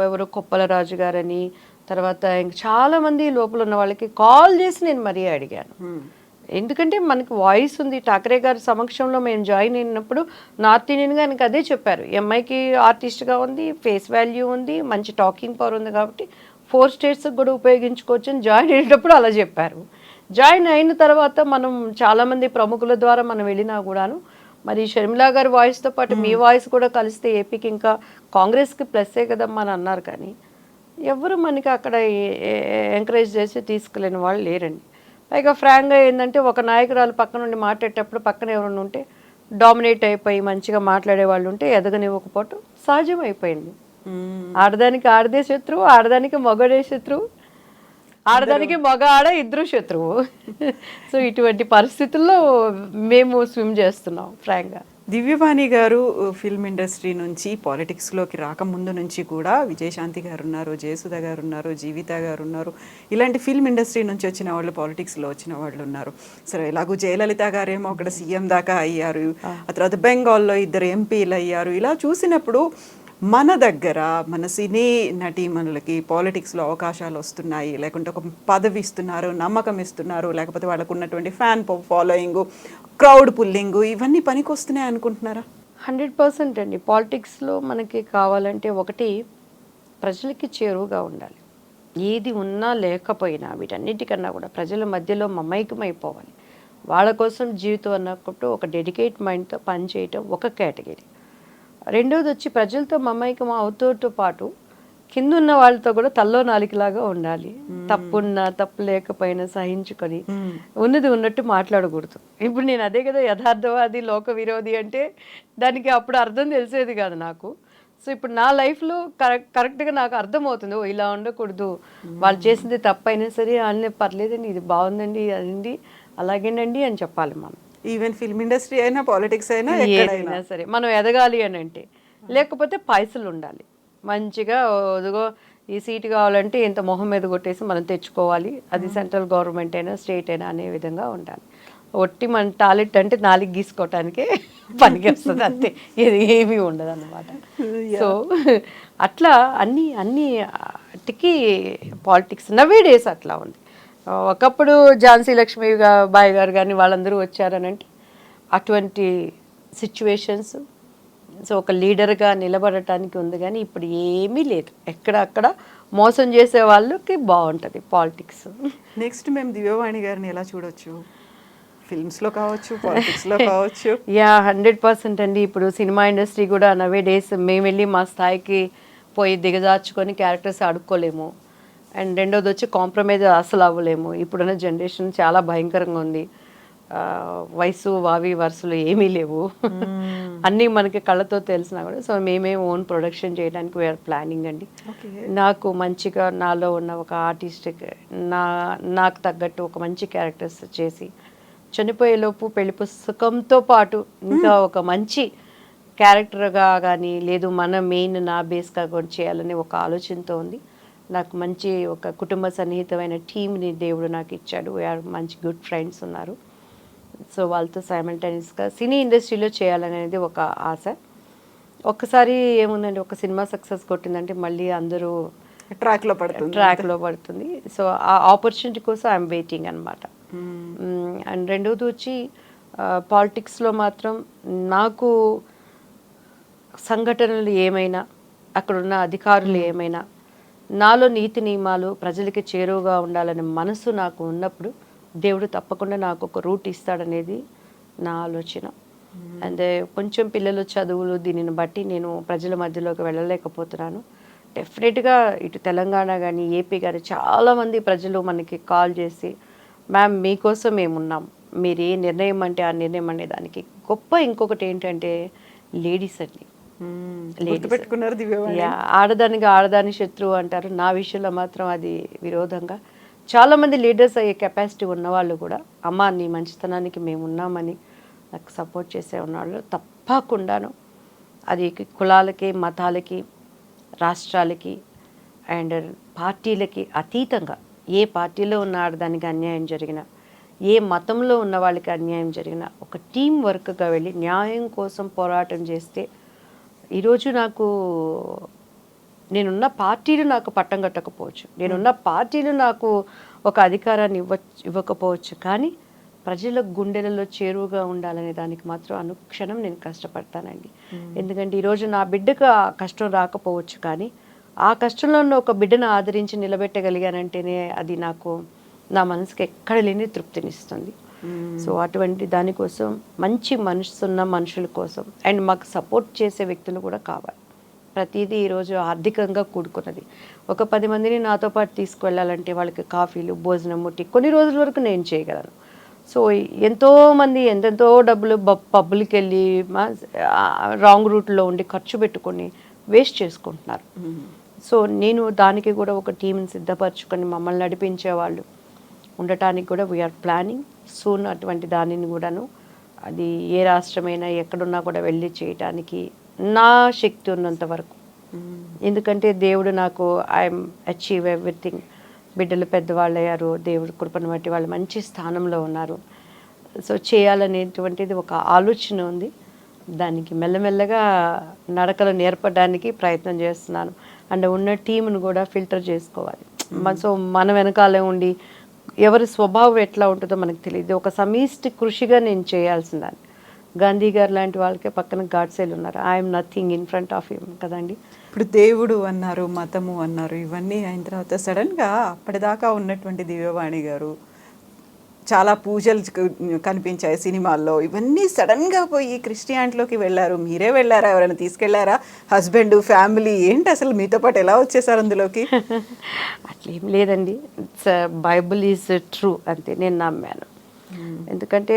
ఎవరు కొప్పల రాజు గారని, తర్వాత ఇంక చాలామంది లోపల ఉన్న వాళ్ళకి కాల్ చేసి నేను మరీ అడిగాను. ఎందుకంటే మనకి వాయిస్ ఉంది. ఠాకరే గారి సమక్షంలో మేము జాయిన్ అయినప్పుడు నార్త్ ఇండియన్గా ఆయనకి అదే చెప్పారు, ఎంఐకి ఆర్టిస్ట్గా ఉంది, ఫేస్ వాల్యూ ఉంది, మంచి టాకింగ్ పవర్ ఉంది, కాబట్టి 4 స్టేట్స్కి కూడా ఉపయోగించుకోవచ్చు అని జాయిన్ అయ్యేటప్పుడు అలా చెప్పారు. జాయిన్ అయిన తర్వాత మనం చాలామంది ప్రముఖుల ద్వారా మనం వెళ్ళినా కూడాను మరి షర్మిలా గారి వాయిస్తో పాటు మీ వాయిస్ కూడా కలిస్తే ఏపీకి ఇంకా కాంగ్రెస్కి ప్లస్సే కదమ్మా అని అన్నారు. కానీ ఎవరు మనకి అక్కడ ఎంకరేజ్ చేసి తీసుకెళ్ళిన వాళ్ళు లేరండి. పైగా ఫ్రాంక్గా ఏంటంటే ఒక నాయకురాలు పక్కన నుండి మాట్లాడేటప్పుడు పక్కన ఎవరైనా ఉంటే డామినేట్ అయిపోయి మంచిగా మాట్లాడే వాళ్ళు ఉంటే ఎదగనివ్వకపోవటం సహజం అయిపోయింది. ఆడదానికి ఆడదే శత్రువు, ఆడదానికి మగడే శత్రువు, ఆడదానికి మగ ఆడ ఇద్దరు శత్రువు. సో ఇటువంటి పరిస్థితుల్లో మేము స్విమ్ చేస్తున్నాం ఫ్రాంక్గా. దివ్యవాణి గారు ఫిల్మ్ ఇండస్ట్రీ నుంచి పాలిటిక్స్లోకి రాకముందు నుంచి కూడా విజయశాంతి గారు ఉన్నారు, జయసుధ గారు ఉన్నారు, జీవిత గారు ఉన్నారు, ఇలాంటి ఫిల్మ్ ఇండస్ట్రీ నుంచి వచ్చిన వాళ్ళు, పాలిటిక్స్లో వచ్చిన వాళ్ళు ఉన్నారు. సరే, ఎలాగో జయలలిత గారేమో అక్కడ సీఎం దాకా అయ్యారు, ఆ తర్వాత బెంగాల్లో 2 ఎంపీలు అయ్యారు. ఇలా చూసినప్పుడు మన దగ్గర మన సినీ నటీమణులకి పాలిటిక్స్లో అవకాశాలు వస్తున్నాయి, లేకుంటే ఒక పదవి ఇస్తున్నారు, నమ్మకం ఇస్తున్నారు, లేకపోతే వాళ్ళకు ఉన్నటువంటి ఫ్యాన్ ఫాలోయింగ్, క్రౌడ్ పుల్లింగ్, ఇవన్నీ పనికి వస్తున్నాయి అనుకుంటున్నారా? 100% అండి. పాలిటిక్స్లో మనకి కావాలంటే ఒకటి ప్రజలకి చేరువుగా ఉండాలి. ఏది ఉన్నా లేకపోయినా వీటన్నిటికన్నా కూడా ప్రజల మధ్యలో మమైకమైపోవాలి. వాళ్ళ కోసం జీవితం అన్నప్పుడు ఒక డెడికేట్ మైండ్తో పనిచేయటం ఒక కేటగిరీ. రెండోది వచ్చి ప్రజలతో మమైకం అవుతూతో పాటు కిందున్న వాళ్ళతో కూడా తల్లో నాలికలాగా ఉండాలి. తప్పున్నా తప్పు లేకపోయినా సహించుకొని ఉన్నది ఉన్నట్టు మాట్లాడకూడదు. ఇప్పుడు నేను అదే కదా యథార్థవాది లోక విరోధి అంటే దానికి అప్పుడు అర్థం తెలిసేది కాదు నాకు. సో ఇప్పుడు నా లైఫ్లో కరెక్ట్గా నాకు అర్థమవుతుంది, ఓ ఇలా ఉండకూడదు, వాళ్ళు చేసింది తప్పైనా సరే అన్నీ పర్లేదండి, ఇది బాగుందండి, అదండి అలాగేనండి అని చెప్పాలి మనం. ఈవెన్ ఫిల్మ్ ఇండస్ట్రీ అయినా పాలిటిక్స్ అయినా ఏదైనా సరే మనం ఎదగాలి అని అంటే, లేకపోతే పైసలు ఉండాలి మంచిగా. అదిగో ఈ సీటు కావాలంటే ఇంత మొహం మీద కొట్టేసి మనం తెచ్చుకోవాలి, అది సెంట్రల్ గవర్నమెంట్ అయినా స్టేట్ అయినా అనే విధంగా ఉండాలి. ఒట్టి మన టాలెంట్ అంటే 4 గీసుకోవటానికే పనికి వస్తుంది అంతే, ఇది ఏమీ ఉండదు అన్నమాట. సో అట్లా అన్నిటికీ పాలిటిక్స్ నవే డేస్ అట్లా ఉంది. ఒకప్పుడు ఝాన్సీ లక్ష్మీ బాయ్ గారు కానీ వాళ్ళందరూ వచ్చారనంటే అటువంటి సిచ్యువేషన్స్. సో ఒక లీడర్గా నిలబడటానికి ఉంది, కానీ ఇప్పుడు ఏమీ లేదు. ఎక్కడక్కడ మోసం చేసే వాళ్ళకి బాగుంటుంది పాలిటిక్స్. నెక్స్ట్ మేము దివ్యవాణి గారిని ఎలా చూడొచ్చు? ఫిల్మ్స్లో కావచ్చు, పాలిటిక్స్లో కావచ్చు. 100% అండి. ఇప్పుడు సినిమా ఇండస్ట్రీ కూడా నవే డేస్ మేము వెళ్ళి మా స్థాయికి పోయి దిగజార్చుకొని క్యారెక్టర్స్ ఆడుకోలేము. అండ్ రెండోది వచ్చి కాంప్రమైజ్ అసలు అవ్వలేము. ఇప్పుడున్న జనరేషన్ చాలా భయంకరంగా ఉంది. వయసు వావి వరుసలు ఏమీ లేవు, అన్నీ మనకి కళ్ళతో తెలిసినా కూడా. సో మేమే ఓన్ ప్రొడక్షన్ చేయడానికి వీఆర్ ప్లానింగ్ అండి. నాకు మంచిగా నాలో ఉన్న ఒక ఆర్టిస్ట్ నాకు తగ్గట్టు ఒక మంచి క్యారెక్టర్స్ చేసి చనిపోయేలోపు పెళ్లి పుస్తకంతో పాటు ఇంకా ఒక మంచి క్యారెక్టర్గా కానీ లేదు మన మెయిన్ నా బేస్గా కూడా చేయాలని ఒక ఆలోచనతో ఉంది. నాకు మంచి ఒక కుటుంబ సన్నిహితమైన టీంని దేవుడు నాకు ఇచ్చాడు. వీఆర్ మంచి గుడ్ ఫ్రెండ్స్ ఉన్నారు. సో వాళ్ళతో సైమల్టేనియస్గా సినీ ఇండస్ట్రీలో చేయాలనేది ఒక ఆశ. ఒక్కసారి ఏముందండి, ఒక సినిమా సక్సెస్ కొట్టిందంటే మళ్ళీ అందరూ ట్రాక్లో పడుతుంది. సో ఆ ఆపర్చునిటీ కోసం ఐఎమ్ వెయిటింగ్ అనమాట. అండ్ రెండోది వచ్చి పాలిటిక్స్లో మాత్రం నాకు సంఘటనలు ఏమైనా, అక్కడున్న అధికారులు ఏమైనా, నాలో నీతి నియమాలు ప్రజలకి చేరువుగా ఉండాలనే మనసు నాకు ఉన్నప్పుడు దేవుడు తప్పకుండా నాకు ఒక రూట్ ఇస్తాడనేది నా ఆలోచన. అండ్ కొంచెం పిల్లల చదువులు దీనిని బట్టి నేను ప్రజల మధ్యలోకి వెళ్ళలేకపోతున్నాను. డెఫినెట్గా ఇటు తెలంగాణ కానీ ఏపీ కానీ చాలామంది ప్రజలు మనకి కాల్ చేసి, మ్యామ్ మీకోసం మేమున్నాం, మీరు ఏ నిర్ణయం అంటే ఆ నిర్ణయం అనే దానికి గొప్ప ఇంకొకటి ఏంటంటే లేడీస్ అండి. పెట్టుకున్నారు దివ్యవాణి. ఆడదానికి ఆడదాని శత్రువు అంటారు. నా విషయంలో మాత్రం అది విరోధంగా చాలామంది లీడర్స్ అయ్యే కెపాసిటీ ఉన్నవాళ్ళు కూడా, అమ్మ నీ మంచితనానికి మేము ఉన్నామని నాకు సపోర్ట్ చేసే ఉన్నాళ్ళు తప్పకుండాను. అది కులాలకి, మతాలకి, రాష్ట్రాలకి అండ్ పార్టీలకి అతీతంగా ఏ పార్టీలో ఉన్న ఆడదానికి అన్యాయం జరిగినా, ఏ మతంలో ఉన్న వాళ్ళకి అన్యాయం జరిగినా ఒక టీం వర్క్గా వెళ్ళి న్యాయం కోసం పోరాటం చేస్తే, ఈరోజు నాకు నేనున్న పార్టీలు నాకు పట్టం కట్టకపోవచ్చు, నేనున్న పార్టీలు నాకు ఒక అధికారాన్ని ఇవ్వకపోవచ్చు, కానీ ప్రజల గుండెలలో చేరువుగా ఉండాలనే దానికి మాత్రం అనుక్షణం నేను కష్టపడతానండి. ఎందుకంటే ఈరోజు నా బిడ్డకు ఆ కష్టం రాకపోవచ్చు, కానీ ఆ కష్టంలో ఉన్న ఒక బిడ్డను ఆదరించి నిలబెట్టగలిగానంటేనే అది నాకు నా మనసుకి ఎక్కడ లేని తృప్తినిస్తుంది. సో అటువంటి దానికోసం మంచి మనసున్న మనుషుల కోసం అండ్ మాకు సపోర్ట్ చేసే వ్యక్తులు కూడా కావాలి. ప్రతిదీ ఈరోజు ఆర్థికంగా కూడుకున్నది. ఒక 10 మందిని నాతో పాటు తీసుకువెళ్ళాలంటే వాళ్ళకి కాఫీలు, భోజనం ముట్టి కొన్ని రోజుల వరకు నేను చేయగలను. సో ఎంతోమంది ఎంతెంతో డబ్బులు పబ్బులకి వెళ్ళి రాంగ్ రూట్లో ఉండి ఖర్చు పెట్టుకొని వేస్ట్ చేసుకుంటున్నారు. సో నేను దానికి కూడా ఒక టీంని సిద్ధపరచుకొని మమ్మల్ని నడిపించే వాళ్ళు ఉండటానికి కూడా వీఆర్ ప్లానింగ్ సూన్. అటువంటి దానిని కూడాను అది ఏ రాష్ట్రమైనా ఎక్కడున్నా కూడా వెళ్ళి చేయటానికి నా శక్తి ఉన్నంత వరకు. ఎందుకంటే దేవుడు నాకు ఐఎమ్ అచీవ్ ఎవ్రీథింగ్. బిడ్డలు పెద్దవాళ్ళు అయ్యారు, దేవుడు కృపను బట్టి వాళ్ళు మంచి స్థానంలో ఉన్నారు. సో చేయాలనేటువంటిది ఒక ఆలోచన ఉంది. దానికి మెల్లమెల్లగా నడకలు నేర్పడానికి ప్రయత్నం చేస్తున్నాను. అండ్ ఉన్న టీంను కూడా ఫిల్టర్ చేసుకోవాలి. సో మన వెనకాలే ఉండి ఎవరి స్వభావం ఎట్లా ఉంటుందో మనకు తెలియదు. ఒక సమిష్టి కృషిగా నేను చేయాల్సిందాన్ని. గాంధీ గారు లాంటి వాళ్ళకే పక్కన గాడ్సేలు ఉన్నారు. I'm nothing in front of him కదండి. ఇప్పుడు దేవుడు అన్నారు, మతము అన్నారు, ఇవన్నీ అయిన తర్వాత సడన్గా అప్పటిదాకా ఉన్నటువంటి దివ్యవాణి గారు చాలా పూజలు కనిపించాయి సినిమాల్లో, ఇవన్నీ సడన్గా పోయి క్రిస్టియానిటీలోకి వెళ్ళారు. మీరే వెళ్ళారా, ఎవరైనా తీసుకెళ్లారా? హస్బెండ్, ఫ్యామిలీ ఏంటి అసలు మీతో పాటు ఎలా వచ్చేసారు అందులోకి? అట్లేం లేదండి. బైబుల్ ఈజ్ ట్రూ అంతే, నేను నమ్మాను. ఎందుకంటే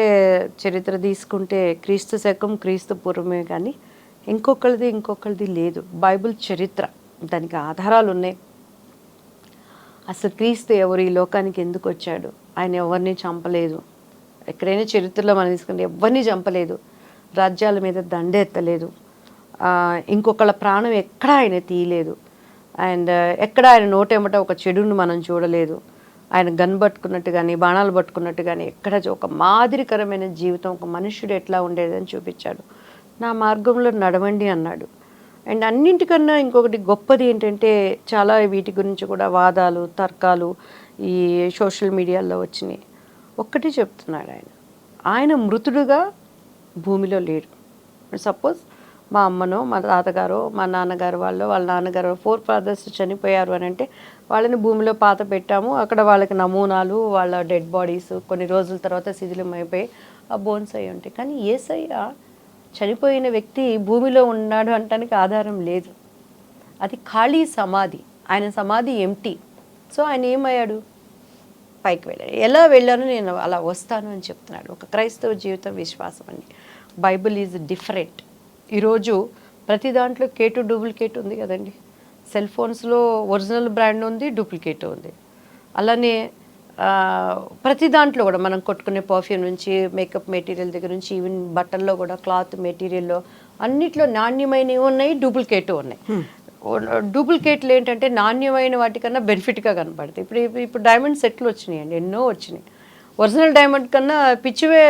చరిత్ర తీసుకుంటే క్రీస్తు శకం క్రీస్తు పూర్వమే, కానీ ఇంకొకరిది లేదు. బైబుల్ చరిత్ర, దానికి ఆధారాలు ఉన్నాయి. అసలు క్రీస్తు ఎవరు, ఈ లోకానికి ఎందుకు వచ్చాడు, ఆయన ఎవరిని చంపలేదు. ఎక్కడైనా చరిత్రలో మనం తీసుకుంటే ఎవరిని చంపలేదు, రాజ్యాల మీద దండెత్తలేదు, ఇంకొకళ్ళ ప్రాణం ఎక్కడ ఆయన తీయలేదు, అండ్ ఎక్కడ ఆయన నోటేమట ఒక చెడును మనం చూడలేదు. ఆయన గన్ పట్టుకున్నట్టు కానీ బాణాలు పట్టుకున్నట్టు కానీ ఎక్కడ ఒక మాదిరికరమైన జీవితం, ఒక మనుష్యుడు ఎట్లా ఉండేదని చూపించాడు. నా మార్గంలో నడవండి అన్నాడు. అండ్ అన్నింటికన్నా ఇంకొకటి గొప్పది ఏంటంటే, చాలా వీటి గురించి కూడా వాదాలు, తర్కాలు ఈ సోషల్ మీడియాలో వచ్చినాయి. ఒక్కటే చెప్తున్నాడు ఆయన మృతుడుగా భూమిలో లేడు. సపోజ్ మా అమ్మనో, మా తాతగారో, మా నాన్నగారు వాళ్ళ నాన్నగారు 4 ఫాదర్స్ చనిపోయారు అని అంటే వాళ్ళని భూమిలో పాత పెట్టాము. అక్కడ వాళ్ళకి నమూనాలు, వాళ్ళ డెడ్ బాడీస్ కొన్ని రోజుల తర్వాత శిథిలమైపోయి ఆ బోన్స్ అయి ఉంటాయి. కానీ యేసయ్య చనిపోయిన వ్యక్తి భూమిలో ఉన్నాడు అనటానికి ఆధారం లేదు. అది ఖాళీ సమాధి, ఆయన సమాధి ఎంటీ. సో ఆయన ఏమయ్యాడు, పైకి వెళ్ళాడు. ఎలా వెళ్ళాను, నేను అలా వస్తాను అని చెప్తున్నాడు. ఒక క్రైస్తవ జీవితం విశ్వాసం అండి. Bible is different. ఈరోజు ప్రతి దాంట్లో కేటు డూప్లికేట్ ఉంది కదండి. సెల్ ఫోన్స్లో ఒరిజినల్ బ్రాండ్ ఉంది, డూప్లికేట్ ఉంది. అలానే ప్రతి దాంట్లో కూడా మనం కొట్టుకునే పర్ఫ్యూమ్ నుంచి మేకప్ మెటీరియల్ దగ్గర నుంచి ఈవెన్ బట్టల్లో కూడా క్లాత్ మెటీరియల్లో అన్నిట్లో నాణ్యమైనవి ఉన్నాయి, డూప్లికేట్ ఉన్నాయి. డూప్లికేట్లు ఏంటంటే నాణ్యమైన వాటికన్నా బెనిఫిట్గా కనపడతాయి. ఇప్పుడు డైమండ్ సెట్లు వచ్చినాయండి, ఎన్నో వచ్చినాయి. ఒరిజినల్ డైమండ్ కన్నా పిచ్చివే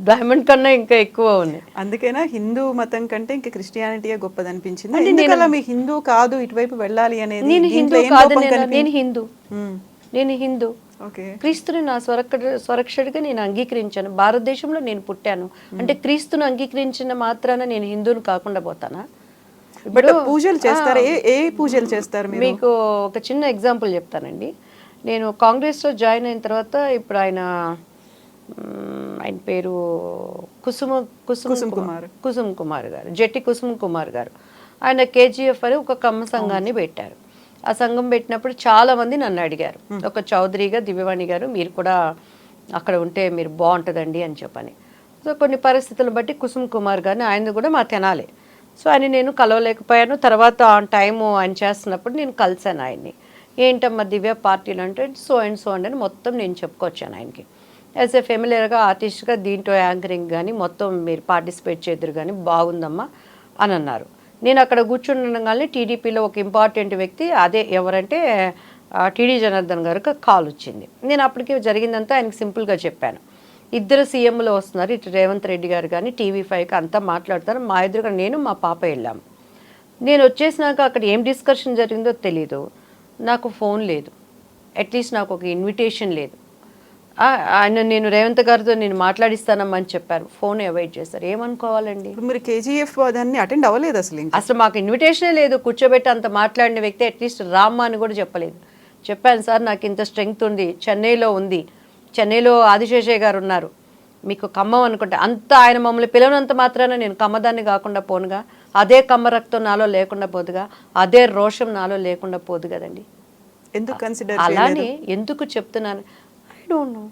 డైమండ్ కన్నా ఇంకా ఎక్కువ ఉన్నాయి. అందుకేనా హిందూ మతం కంటే ఇంకా క్రిస్టియానిటీయే గొప్పది అనిపించింది? మీ హిందూ కాదు ఇటువైపు వెళ్ళాలి అనేది? నేను హిందూ కాదు, నేను హిందూ. క్రీస్తుని నా స్వరక్షడిగా నేను అంగీకరించాను. భారతదేశంలో నేను పుట్టాను అంటే క్రీస్తుని అంగీకరించిన మాత్రాన నేను హిందూని కాకుండా పోతానా? బట్ పూజలు చేస్తారు, ఏ పూజలు చేస్తారు? మీకు ఒక చిన్న ఎగ్జాంపుల్ చెప్తానండి. నేను కాంగ్రెస్లో జాయిన్ అయిన తర్వాత ఇప్పుడు ఆయన ఆయన పేరు కుసుమ్ కుమార్ గారు, జెట్టి కుసుమ్ కుమార్ గారు. ఆయన కేజీఎఫ్ అని ఒక కమ్మ సంఘాన్ని పెట్టారు. ఆ సంఘం పెట్టినప్పుడు చాలామంది నన్ను అడిగారు, ఒక చౌదరిగా దివ్యవాణి గారు మీరు కూడా అక్కడ ఉంటే మీరు బాగుంటుందండి అని చెప్పని. సో కొన్ని పరిస్థితులను బట్టి కుసుమ్ కుమార్ గారిని ఆయన కూడా మా తెనాలి. సో ఆయన నేను కలవలేకపోయాను. తర్వాత ఆన్ టైము ఆయన చేస్తున్నప్పుడు నేను కలిశాను ఆయన్ని. ఏంటమ్మా దివ్య పార్టీలు అంటే సో అండ్ సో అండి అని మొత్తం నేను చెప్పుకొచ్చాను ఆయనకి. యాజ్ ఎ ఫెమిలియర్గా ఆర్టిస్ట్గా దీంట్లో యాంకరింగ్ కానీ మొత్తం మీరు పార్టిసిపేట్ చేద్దరు కానీ బాగుందమ్మా అని అన్నారు. నేను అక్కడ కూర్చుండగానే టీడీపీలో ఒక ఇంపార్టెంట్ వ్యక్తి, అదే ఎవరంటే టీడీ జనార్దన్ గారికి కాల్ వచ్చింది. నేను అప్పటికి జరిగిందంతా ఆయనకి సింపుల్గా చెప్పాను. ఇద్దరు సీఎంలు వస్తున్నారు, ఇటు రేవంత్ రెడ్డి గారు కానీ TV5కి అంతా మాట్లాడతారు. మా ఎదురుగా నేను మా పాప వెళ్ళాము. నేను వచ్చేసినాక అక్కడ ఏం డిస్కషన్ జరిగిందో తెలీదు. నాకు ఫోన్ లేదు, అట్లీస్ట్ నాకు ఒక ఇన్విటేషన్ లేదు. ఆయన నేను రేవంత్ గారితో నేను మాట్లాడిస్తానమ్మా అని చెప్పారు, ఫోన్ అవాయిడ్ చేశారు. ఏమనుకోవాలండి? మీరు KGF దాన్ని అటెండ్ అవ్వలేదు అసలు మాకు ఇన్విటేషనే లేదు. కూర్చోబెట్టి అంత మాట్లాడిన వ్యక్తి అట్లీస్ట్ రామ్మా అని కూడా చెప్పలేదు. చెప్పాను సార్ నాకు ఇంత స్ట్రెంగ్త్ ఉంది, చెన్నైలో ఉంది, చెన్నైలో ఆదిశేషయ్య గారు ఉన్నారు, మీకు ఖమ్మం అనుకుంటే అంత ఆయన మమ్మల్ని పిలవనంత మాత్రాన నేను కమ్మదాన్ని కాకుండా పోనుగా, అదే కమ్మ రక్తం నాలో లేకుండా పోదుగా, అదే రోషం నాలో లేకుండా పోదు కదండి. ఎందుకు కన్సిడర్ అలానే ఎందుకు చెప్తున్నాను, I don't know.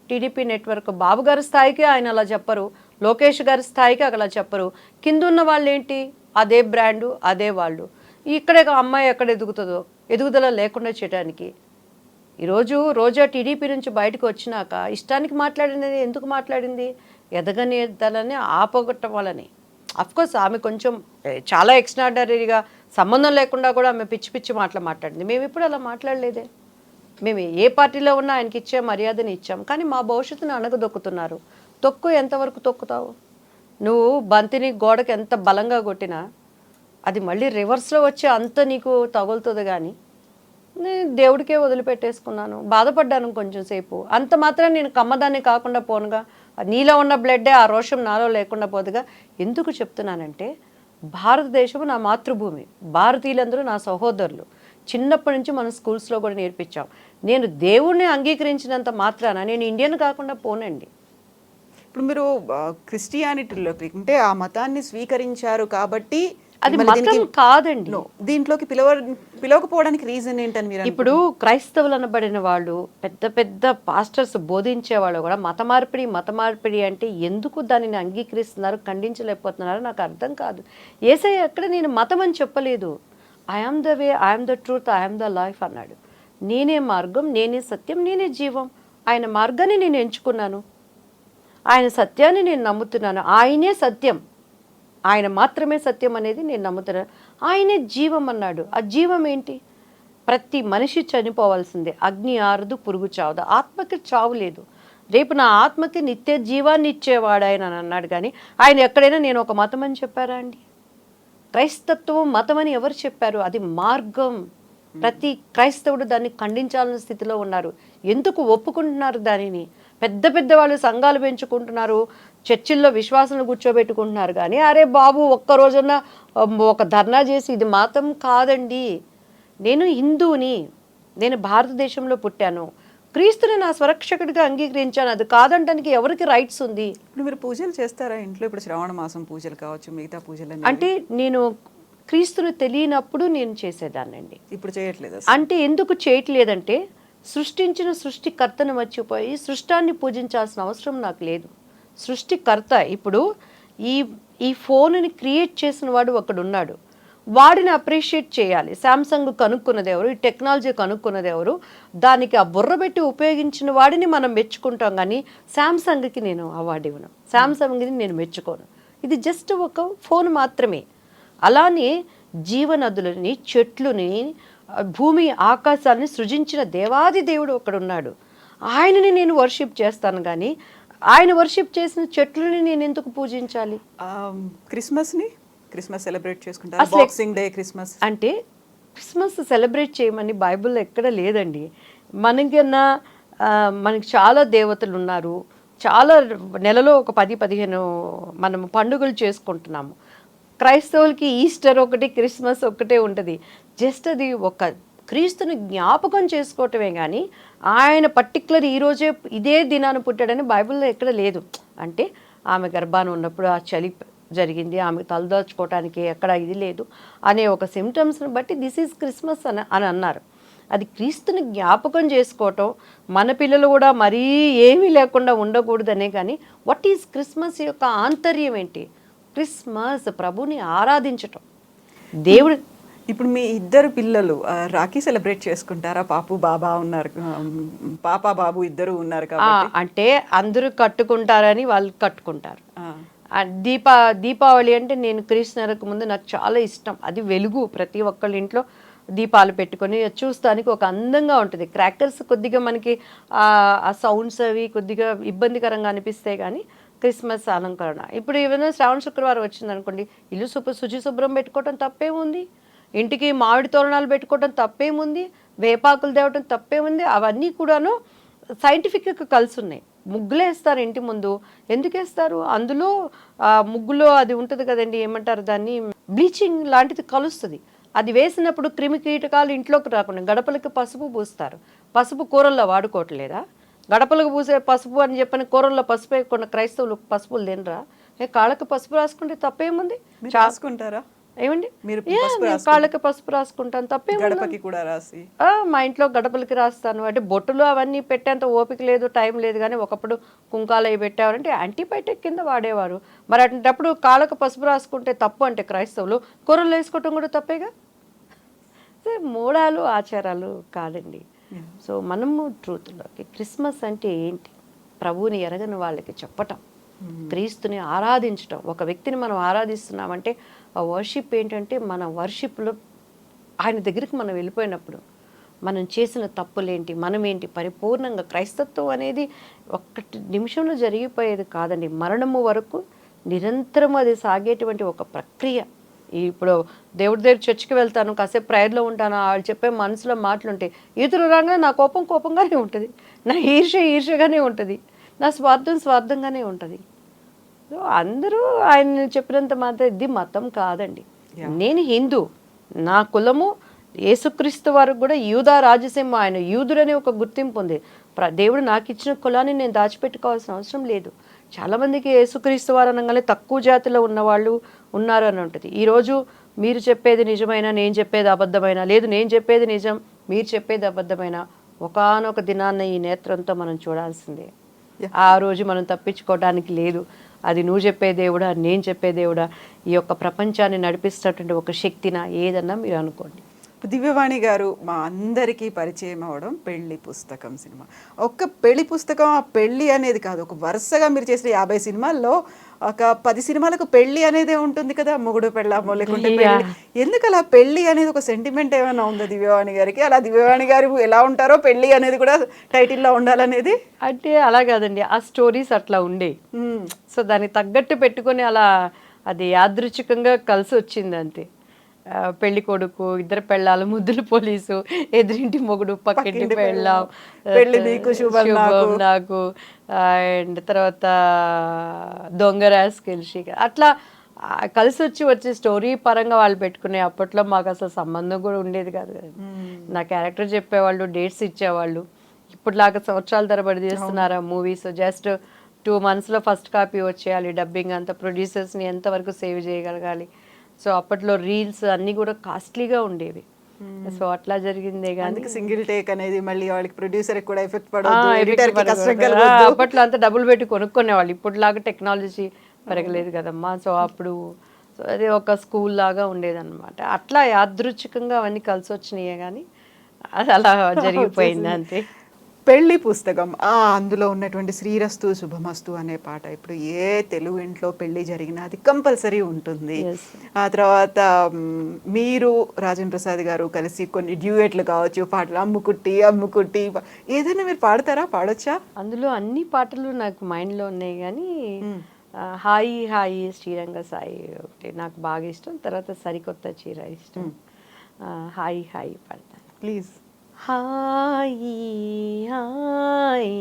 TDP network Babu గారి స్థాయికి ఆయన అలా చెప్పరు, లోకేష్ గారి స్థాయికి అలా చెప్పరు. కింద ఉన్న వాళ్ళు ఏంటి, అదే బ్రాండు అదే వాళ్ళు. ఇక్కడే అమ్మాయి ఎక్కడ ఎదుగుతుందో ఎదుగుదల లేకుండా చేయడానికి. ఈరోజు రోజా టీడీపీ నుంచి బయటకు వచ్చినాక ఇష్టానికి మాట్లాడినది ఎందుకు మాట్లాడింది, ఎదగనేదలని ఆపగొట్టవాలని. అఫ్కోర్స్ ఆమె కొంచెం చాలా ఎక్స్ట్రాడనరీగా సంబంధం లేకుండా కూడా ఆమె పిచ్చి పిచ్చి మాట్లాడింది. మేము ఇప్పుడు అలా మాట్లాడలేదే. మేము ఏ పార్టీలో ఉన్నా ఆయనకి ఇచ్చే మర్యాదని ఇచ్చాం. కానీ మా భవిష్యత్తును అణగదొక్కుతున్నారు. తొక్కు ఎంతవరకు తొక్కుతావు నువ్వు? బంతిని గోడకి ఎంత బలంగా కొట్టినా అది మళ్ళీ రివర్స్లో వచ్చి అంత నీకు తగులుతుంది. కానీ నేను దేవుడికే వదిలిపెట్టేసుకున్నాను, బాధపడ్డాను కొంచెం సేపు. అంత మాత్రం నేను కమ్మదాన్ని కాకుండా పోనుగా, నీలో ఉన్న బ్లడ్డే ఆ రోషం నాలో లేకుండా పోదుగా. ఎందుకు చెప్తున్నానంటే భారతదేశం నా మాతృభూమి, భారతీయులందరూ నా సహోదరులు. చిన్నప్పటి నుంచి మనం స్కూల్స్లో కూడా నేర్పించాం. నేను దేవుణ్ణి అంగీకరించినంత మాత్రాన నేను ఇండియన్ కాకుండా పోనండి. ఇప్పుడు మీరు క్రిస్టియానిటీలోకి అంటే ఆ మతాన్ని స్వీకరించారు కాబట్టి అది మతం కాదండి. దీంట్లోకి పిలవకపోవడానికి రీజన్ ఏంటని మీరు? ఇప్పుడు క్రైస్తవులు అనబడిన వాళ్ళు, పెద్ద పెద్ద పాస్టర్స్ బోధించే వాళ్ళు కూడా మత మార్పిడి అంటే ఎందుకు దానిని అంగీకరిస్తున్నారు, ఖండించలేకపోతున్నారు నాకు అర్థం కాదు. యేసయ్య ఎక్కడ నేను మతం అని చెప్పలేదు. I am the way, I am the truth, I am the life అన్నాడు. నేనే మార్గం, నేనే సత్యం, నేనే జీవం. ఆయన మార్గాన్ని నేను ఎంచుకున్నాను, ఆయన సత్యాన్ని నేను నమ్ముతున్నాను. ఆయనే సత్యం, ఆయన మాత్రమే సత్యం అనేది నేను నమ్ముతున్నాను. ఆయనే జీవం అన్నాడు. ఆ జీవం ఏంటి? ప్రతి మనిషి చనిపోవాల్సిందే. అగ్ని ఆరదు, పురుగు చావదు. ఆత్మకి చావు లేదు. రేపు నా ఆత్మకి నిత్య జీవాన్ని ఇచ్చేవాడు ఆయన అని అన్నాడు. కానీ ఆయన ఎక్కడైనా నేను ఒక మతం అని చెప్పారా అండి? క్రైస్తత్వం మతం అని ఎవరు చెప్పారు? అది మార్గం. ప్రతి క్రైస్తవుడు దాన్ని ఖండించాలన్న స్థితిలో ఉన్నారు. ఎందుకు ఒప్పుకుంటున్నారు దానిని? పెద్ద పెద్ద వాళ్ళు సంఘాలు పెంచుకుంటున్నారు, చర్చిల్లో విశ్వాసాలను కూర్చోబెట్టుకుంటున్నారు. కానీ అరే బాబు ఒక్క రోజున ఒక ధర్నా చేసి ఇది మతం కాదండి. నేను హిందువుని, నేను భారతదేశంలో పుట్టాను, క్రీస్తుని నా స్వరక్షకుడిగా అంగీకరించాను. అది కాదంటానికి ఎవరికి రైట్స్ ఉంది? ఇప్పుడు మీరు పూజలు చేస్తారా ఇంట్లో? ఇప్పుడు శ్రావణ మాసం పూజలు కావచ్చు, మిగతా పూజలు అంటే నేను క్రీస్తుని తెలియనప్పుడు నేను చేసేదాన్నండి. ఇప్పుడు చేయట్లేదు. అంటే ఎందుకు చేయట్లేదంటే సృష్టించిన సృష్టికర్తను మర్చిపోయి సృష్టాన్ని పూజించాల్సిన అవసరం నాకు లేదు. సృష్టికర్త ఇప్పుడు ఈ ఫోన్ని క్రియేట్ చేసిన వాడు ఒకడున్నాడు, వాడిని అప్రిషియేట్ చేయాలి. శాంసంగ్ కనుక్కున్నది ఎవరు, ఈ టెక్నాలజీ కనుక్కున్నది ఎవరు, దానికి ఆ బుర్ర పెట్టి ఉపయోగించిన వాడిని మనం మెచ్చుకుంటాం. కానీ శాంసంగ్కి నేను అవార్డు ఇవ్వను, శాంసంగ్ని నేను మెచ్చుకోను. ఇది జస్ట్ ఒక ఫోన్ మాత్రమే. అలానే జీవనదులని, చెట్లుని, భూమి ఆకాశాన్ని సృజించిన దేవాది దేవుడు ఒకడున్నాడు. ఆయనని నేను వర్షిప్ చేస్తాను. కానీ ఆయన వర్షిప్ చేసిన చెట్లని నేను ఎందుకు పూజించాలి? క్రిస్మస్ సెలబ్రేట్ చేసుకుంటారు, బాక్సింగ్ డే, క్రిస్మస్ అంటే క్రిస్మస్ సెలబ్రేట్ చేయమని బైబిల్లో ఎక్కడ లేదండి. మనకన్నా మనకి చాలా దేవతలు ఉన్నారు, చాలా నెలలో ఒక 10-15 మనం పండుగలు చేసుకుంటున్నాము. క్రైస్తవులకి ఈస్టర్ ఒకటి, క్రిస్మస్ ఒకటే ఉంటుంది. జస్ట్ అది ఒక క్రీస్తుని జ్ఞాపకం చేసుకోవటమే కానీ ఆయన పర్టికులర్ ఈరోజే ఇదే దినాన్ని పుట్టాడని బైబిల్లో ఎక్కడ లేదు. అంటే ఆమె గర్భాన్ని ఉన్నప్పుడు ఆ చలి జరిగింది, ఆమె తలదాచుకోవటానికి ఎక్కడ ఇది లేదు అనే ఒక సిమ్టమ్స్ని బట్టి దిస్ ఈజ్ క్రిస్మస్ అని అన్నారు. అది క్రీస్తుని జ్ఞాపకం చేసుకోవటం, మన పిల్లలు కూడా మరీ ఏమీ లేకుండా ఉండకూడదనే. కానీ వాట్ ఈజ్ క్రిస్మస్ యొక్క ఆంతర్యం ఏంటి? క్రిస్మస్ ప్రభుని ఆరాధించటం. దేవుడు ఇప్పుడు మీ ఇద్దరు పిల్లలు రాఖీ సెలబ్రేట్ చేసుకుంటారా? పాపు బాబా ఉన్నారు, పాప బాబు ఇద్దరు ఉన్నారు కాబట్టి. అంటే అందరూ కట్టుకుంటారని వాళ్ళు కట్టుకుంటారు. దీపావళి అంటే నేను క్రీస్తునకు ముందు నాకు చాలా ఇష్టం. అది వెలుగు, ప్రతి ఒక్కళ్ళ ఇంట్లో దీపాలు పెట్టుకొని చూస్తానికి ఒక అందంగా ఉంటుంది. క్రాకర్స్ కొద్దిగా మనకి ఆ సౌండ్స్ అవి కొద్దిగా ఇబ్బందికరంగా అనిపిస్తాయి, కానీ క్రిస్మస్ అలంకరణ. ఇప్పుడు ఏమైనా శ్రావణ శుక్రవారం వచ్చిందనుకోండి, ఇల్లు శుభ్రం పెట్టుకోవటం తప్పేముంది, ఇంటికి మామిడి తోరణాలు పెట్టుకోవటం తప్పేముంది, వేపాకులు తేవటం తప్పేముంది. అవన్నీ కూడాను సైంటిఫిక్గా కలిసి ఉన్నాయి. ముగ్గులు వేస్తారు ఇంటి ముందు, ఎందుకు వేస్తారు? అందులో ముగ్గులో అది ఉంటుంది కదండి, ఏమంటారు దాన్ని, బ్లీచింగ్ లాంటిది కలుస్తుంది. అది వేసినప్పుడు క్రిమి కీటకాలు ఇంట్లోకి రాకుండా గడపలకి పసుపు పూస్తారు. పసుపు కూరల్లో వాడుకోవట్లేదా? గడపలకు పూసే పసుపు అని చెప్పని కూరల్లో పసుపు వేయకుండా క్రైస్తవులు పసుపులు తినరా? కాళ్ళకి పసుపు రాసుకుంటే తప్పేముంది? రాసుకుంటారా ఏమండి? మీరు కాళ్ళకి పసుపు రాసుకుంటాను, గడపకి కూడా రాసి. మా ఇంట్లో గడపలకి రాస్తాను. అంటే బొట్టులు అవన్నీ పెట్టేంత ఓపిక లేదు, టైం లేదు. కానీ ఒకప్పుడు కుంకాలు అవి పెట్టేవారంటే యాంటీబయాటిక్ కింద వాడేవారు. మరి అటువంటిప్పుడు కాళ్ళకు పసుపు రాసుకుంటే తప్పు అంటే క్రైస్తవులు కూరలు వేసుకోవటం కూడా తప్పేగా. మూడాలు ఆచారాలు కాదండి. సో మనము ట్రూత్లోకి క్రిస్మస్ అంటే ఏంటి, ప్రభువుని ఎరగని వాళ్ళకి చెప్పటం, క్రీస్తుని ఆరాధించటం. ఒక వ్యక్తిని మనం ఆరాధిస్తున్నామంటే ఆ వర్షిప్ ఏంటంటే, మన వర్షిప్లో ఆయన దగ్గరికి మనం వెళ్ళిపోయినప్పుడు మనం చేసిన తప్పులేంటి, మనమేంటి, పరిపూర్ణంగా క్రైస్తత్వం అనేది ఒక్కటి నిమిషంలో జరిగిపోయేది కాదండి. మరణము వరకు నిరంతరం అది సాగేటువంటి ఒక ప్రక్రియ. ఇప్పుడు దేవుడి దగ్గర చర్చికి వెళ్తాను, కాసేపు ప్రేయర్లో ఉంటాను, వాళ్ళు చెప్పే మనసులో మాటలుంటాయి. ఇతరులు రాగానే నా కోపంగానే ఉంటుంది, నా ఈర్ష్యగానే ఉంటుంది, నా స్వార్థంగానే ఉంటుంది. సో అందరూ ఆయన చెప్పినంత మాత్రం ఇది మతం కాదండి. నేను హిందూ, నా కులము యేసుక్రీస్తు వారికి కూడా యూదా రాజసింహ, ఆయన యూదుడనే ఒక గుర్తింపు ఉంది. దేవుడు నాకు ఇచ్చిన కులాన్ని నేను దాచిపెట్టుకోవాల్సిన అవసరం లేదు. చాలామందికి యేసుక్రీస్తు వారు అనగానే తక్కువ జాతిలో ఉన్నవాళ్ళు ఉన్నారు అని ఉంటుంది. ఈరోజు మీరు చెప్పేది నిజమైనా, నేను చెప్పేది అబద్ధమైనా, లేదు నేను చెప్పేది నిజం మీరు చెప్పేది అబద్ధమైనా, ఒకానొక దినాన్న ఈ నేత్రంతో మనం చూడాల్సిందే. ఆ రోజు మనం తప్పించుకోవడానికి లేదు. అది నువ్వు చెప్పే దేవుడా, నేను చెప్పే దేవుడా, ఈ యొక్క ప్రపంచాన్ని నడిపిస్తున్నటువంటి ఒక శక్తినా, ఏదన్నా మీరు అనుకోండి. దివ్యవాణి గారు మా అందరికీ పరిచయం అవ్వడం పెళ్లి పుస్తకం సినిమా. ఒక్క పెళ్లి పుస్తకం, ఆ పెళ్లి అనేది కాదు, ఒక వరుసగా మీరు చేసిన 50 సినిమాల్లో ఒక 10 సినిమాలకు పెళ్లి అనేదే ఉంటుంది కదా, మొగుడు పెళ్ళామో లేకుంటే పెళ్లి. ఎందుకు అలా పెళ్లి అనేది ఒక సెంటిమెంట్ ఏమైనా ఉందా దివ్యవాణి గారికి? అలా దివ్యవాణి గారు ఎలా ఉంటారో పెళ్లి అనేది కూడా టైటిల్లో ఉండాలనేది అంటే అలా కాదండి, ఆ స్టోరీస్ అట్లా ఉండే. సో దానికి తగ్గట్టు పెట్టుకొని అలా అది యాదృచ్ఛికంగా కలిసి వచ్చింది అంతే. పెళ్లి కొడుకు, ఇద్దరు పెళ్ళాలు, ముద్దులు పోలీసు, ఎదురింటి మొగుడు, పక్కింటి పెళ్ళాం, పెళ్లి నీకు శుభం నాకు, అండ్ తర్వాత దొంగ రాసుకెళ్ళి అట్లా కలిసి వచ్చే స్టోరీ పరంగా వాళ్ళు పెట్టుకునే. అప్పట్లో మాకు అసలు సంబంధం కూడా ఉండేది కాదు కదండి. నా క్యారెక్టర్ చెప్పేవాళ్ళు, డేట్స్ ఇచ్చేవాళ్ళు. ఇప్పుడులాగా సంవత్సరాల తరబడి చేస్తున్నారా మూవీస్? జస్ట్ 2 monthsలో ఫస్ట్ కాపీ వచ్చేయాలి, డబ్బింగ్ అంతా, ప్రొడ్యూసర్స్ని ఎంతవరకు సేవ్ చేయగలగాలి. సో అప్పట్లో రీల్స్ అన్నీ కూడా కాస్ట్లీగా ఉండేవి. సో అట్లా జరిగిందే కానీ సింగిల్ టేక్ అనేది మళ్ళీ వాళ్ళకి ప్రొడ్యూసర్ కూడా ఎఫెక్ట్ అప్పట్లో అంతా డబ్బులు పెట్టి కొనుక్కునేవాళ్ళు. ఇప్పుడులాగా టెక్నాలజీ పెరగలేదు కదమ్మా. సో అప్పుడు అది ఒక స్కూల్ లాగా ఉండేదన్నమాట. అట్లా యాదృచ్ఛికంగా అవన్నీ కలిసి వచ్చినాయే కానీ అది అలా జరిగిపోయింది అంతే. పెళ్లి పుస్తకం, అందులో ఉన్నటువంటి శ్రీరస్తు శుభమస్తు అనే పాట ఇప్పుడు ఏ తెలుగు ఇంట్లో పెళ్లి జరిగినా అది కంపల్సరీ ఉంటుంది. ఆ తర్వాత మీరు రాజేంద్ర ప్రసాద్ గారు కలిసి కొన్ని డ్యూయెట్లు కావచ్చు, పాటలు, అమ్ముకుట్టి ఏదైనా మీరు పాడతారా? పాడొచ్చా? అందులో అన్ని పాటలు నాకు మైండ్లో ఉన్నాయి, కానీ హాయి హాయి శ్రీరంగ సాయి ఒకటి నాకు బాగా ఇష్టం. తర్వాత సరికొత్త చీర ఇష్టం. హాయి హాయి పాడతాను ప్లీజ్. హాయి హాయి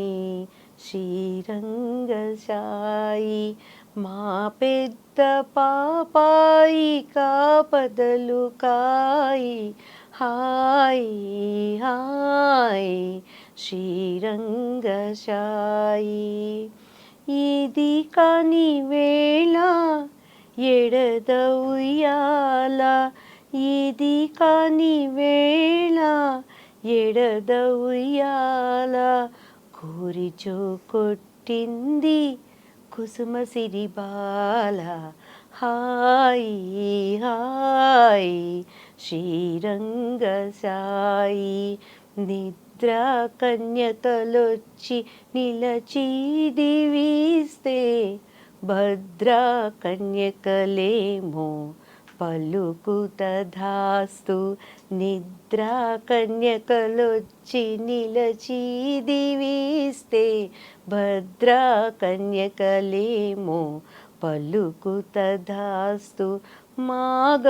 శ్రీరంగ సాయి, మా పెద్ద పాపాయి కాపదలు కాయి, హాయ్ హాయ్ శ్రీరంగశాయి. ఇది కాని వేళ ఎడద ఉయ్యాల, ఇది కాని వేళ ఎడద ఉయ్యాల, కోరిచో కొట్టింది కుసుమ సిరిబాల. హాయ్ హాయ్ శ్రీరంగశాయి. నిద్రా కన్యకలొచ్చి నిలచి దివిస్తే, భద్రా కన్యకలేమో పలుకు తధాస్తు. నిద్రా కన్యకలొచ్చి నిలచి దివిస్తే, భద్రా కన్యకలేమో పలుకు తధాస్తు. మాగన్నులోనైనా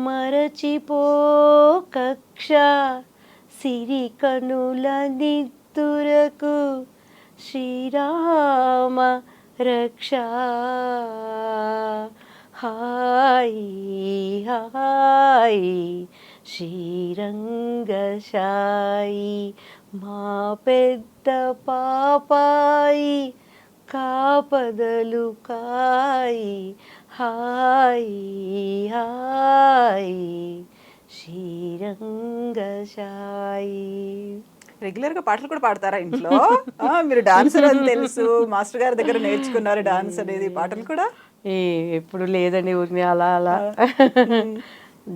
మరచిపో కక్ష, సిరి కనుల నిత్తురకు శ్రీరామ రక్ష. హాయ్ హాయ్ శ్రీరంగశాయి. మా పెద్ద పాపాయి కాపదలు కాయి. హాయ్ హాయ్ శ్రీరంగశాయి. రెగ్యులర్గా పాటలు కూడా పాడతారా ఇంట్లో? మీరు డాన్సర్ అని తెలుసు, మాస్టర్ గారి దగ్గర నేర్చుకున్నారు డాన్స్ అనేది, పాటలు కూడా? ఎప్పుడు లేదండి, ఊరిని అలా అలా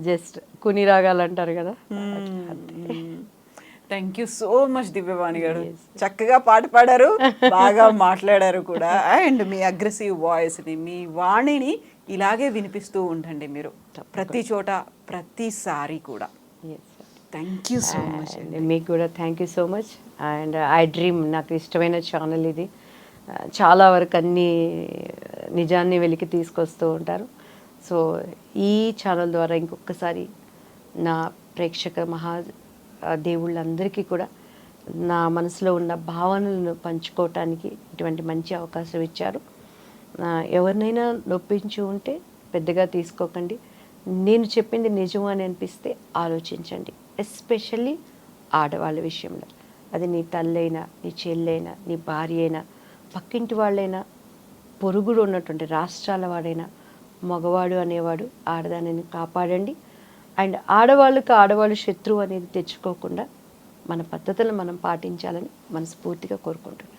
జస్ట్ కుని రాగాలు అంటారు కదా. థ్యాంక్ యూ సో మచ్ దివ్యవాణి గారు, చక్కగా పాట పాడారు, బాగా మాట్లాడారు కూడా. అండ్ మీ అగ్రెసివ్ వాయిస్ని, మీ వాణిని ఇలాగే వినిపిస్తూ ఉండండి మీరు ప్రతి చోట, ప్రతిసారి కూడా. Thank you so much. మీకు కూడా thank you so much. And I dream నాకు ఇష్టమైన ఛానల్ ఇది. చాలా వరకు అన్ని నిజాన్ని వెలికి తీసుకొస్తూ ఉంటారు. సో ఈ ఛానల్ ద్వారా ఇంకొకసారి నా ప్రేక్షక దేవుళ్ళందరికీ కూడా నా మనసులో ఉన్న భావనలను పంచుకోవటానికి ఇటువంటి మంచి అవకాశం ఇచ్చారు. ఎవరినైనా నొప్పించి ఉంటే పెద్దగా తీసుకోకండి. నేను చెప్పింది నిజం అని అనిపిస్తే ఆలోచించండి. ఎస్పెషల్లీ ఆడవాళ్ళ విషయంలో. అది నీ తల్లైనా, నీ చెల్లైనా, నీ భార్య అయినా, పక్కింటి వాళ్ళైనా, పొరుగుడు ఉన్నటువంటి రాష్ట్రాల వాడైనా, మగవాడు అనేవాడు ఆడదానిని కాపాడండి. అండ్ ఆడవాళ్ళు శత్రువు అనేది తెచ్చుకోకుండా మన పద్ధతులను మనం పాటించాలని మనస్ఫూర్తిగా కోరుకుంటున్నాను.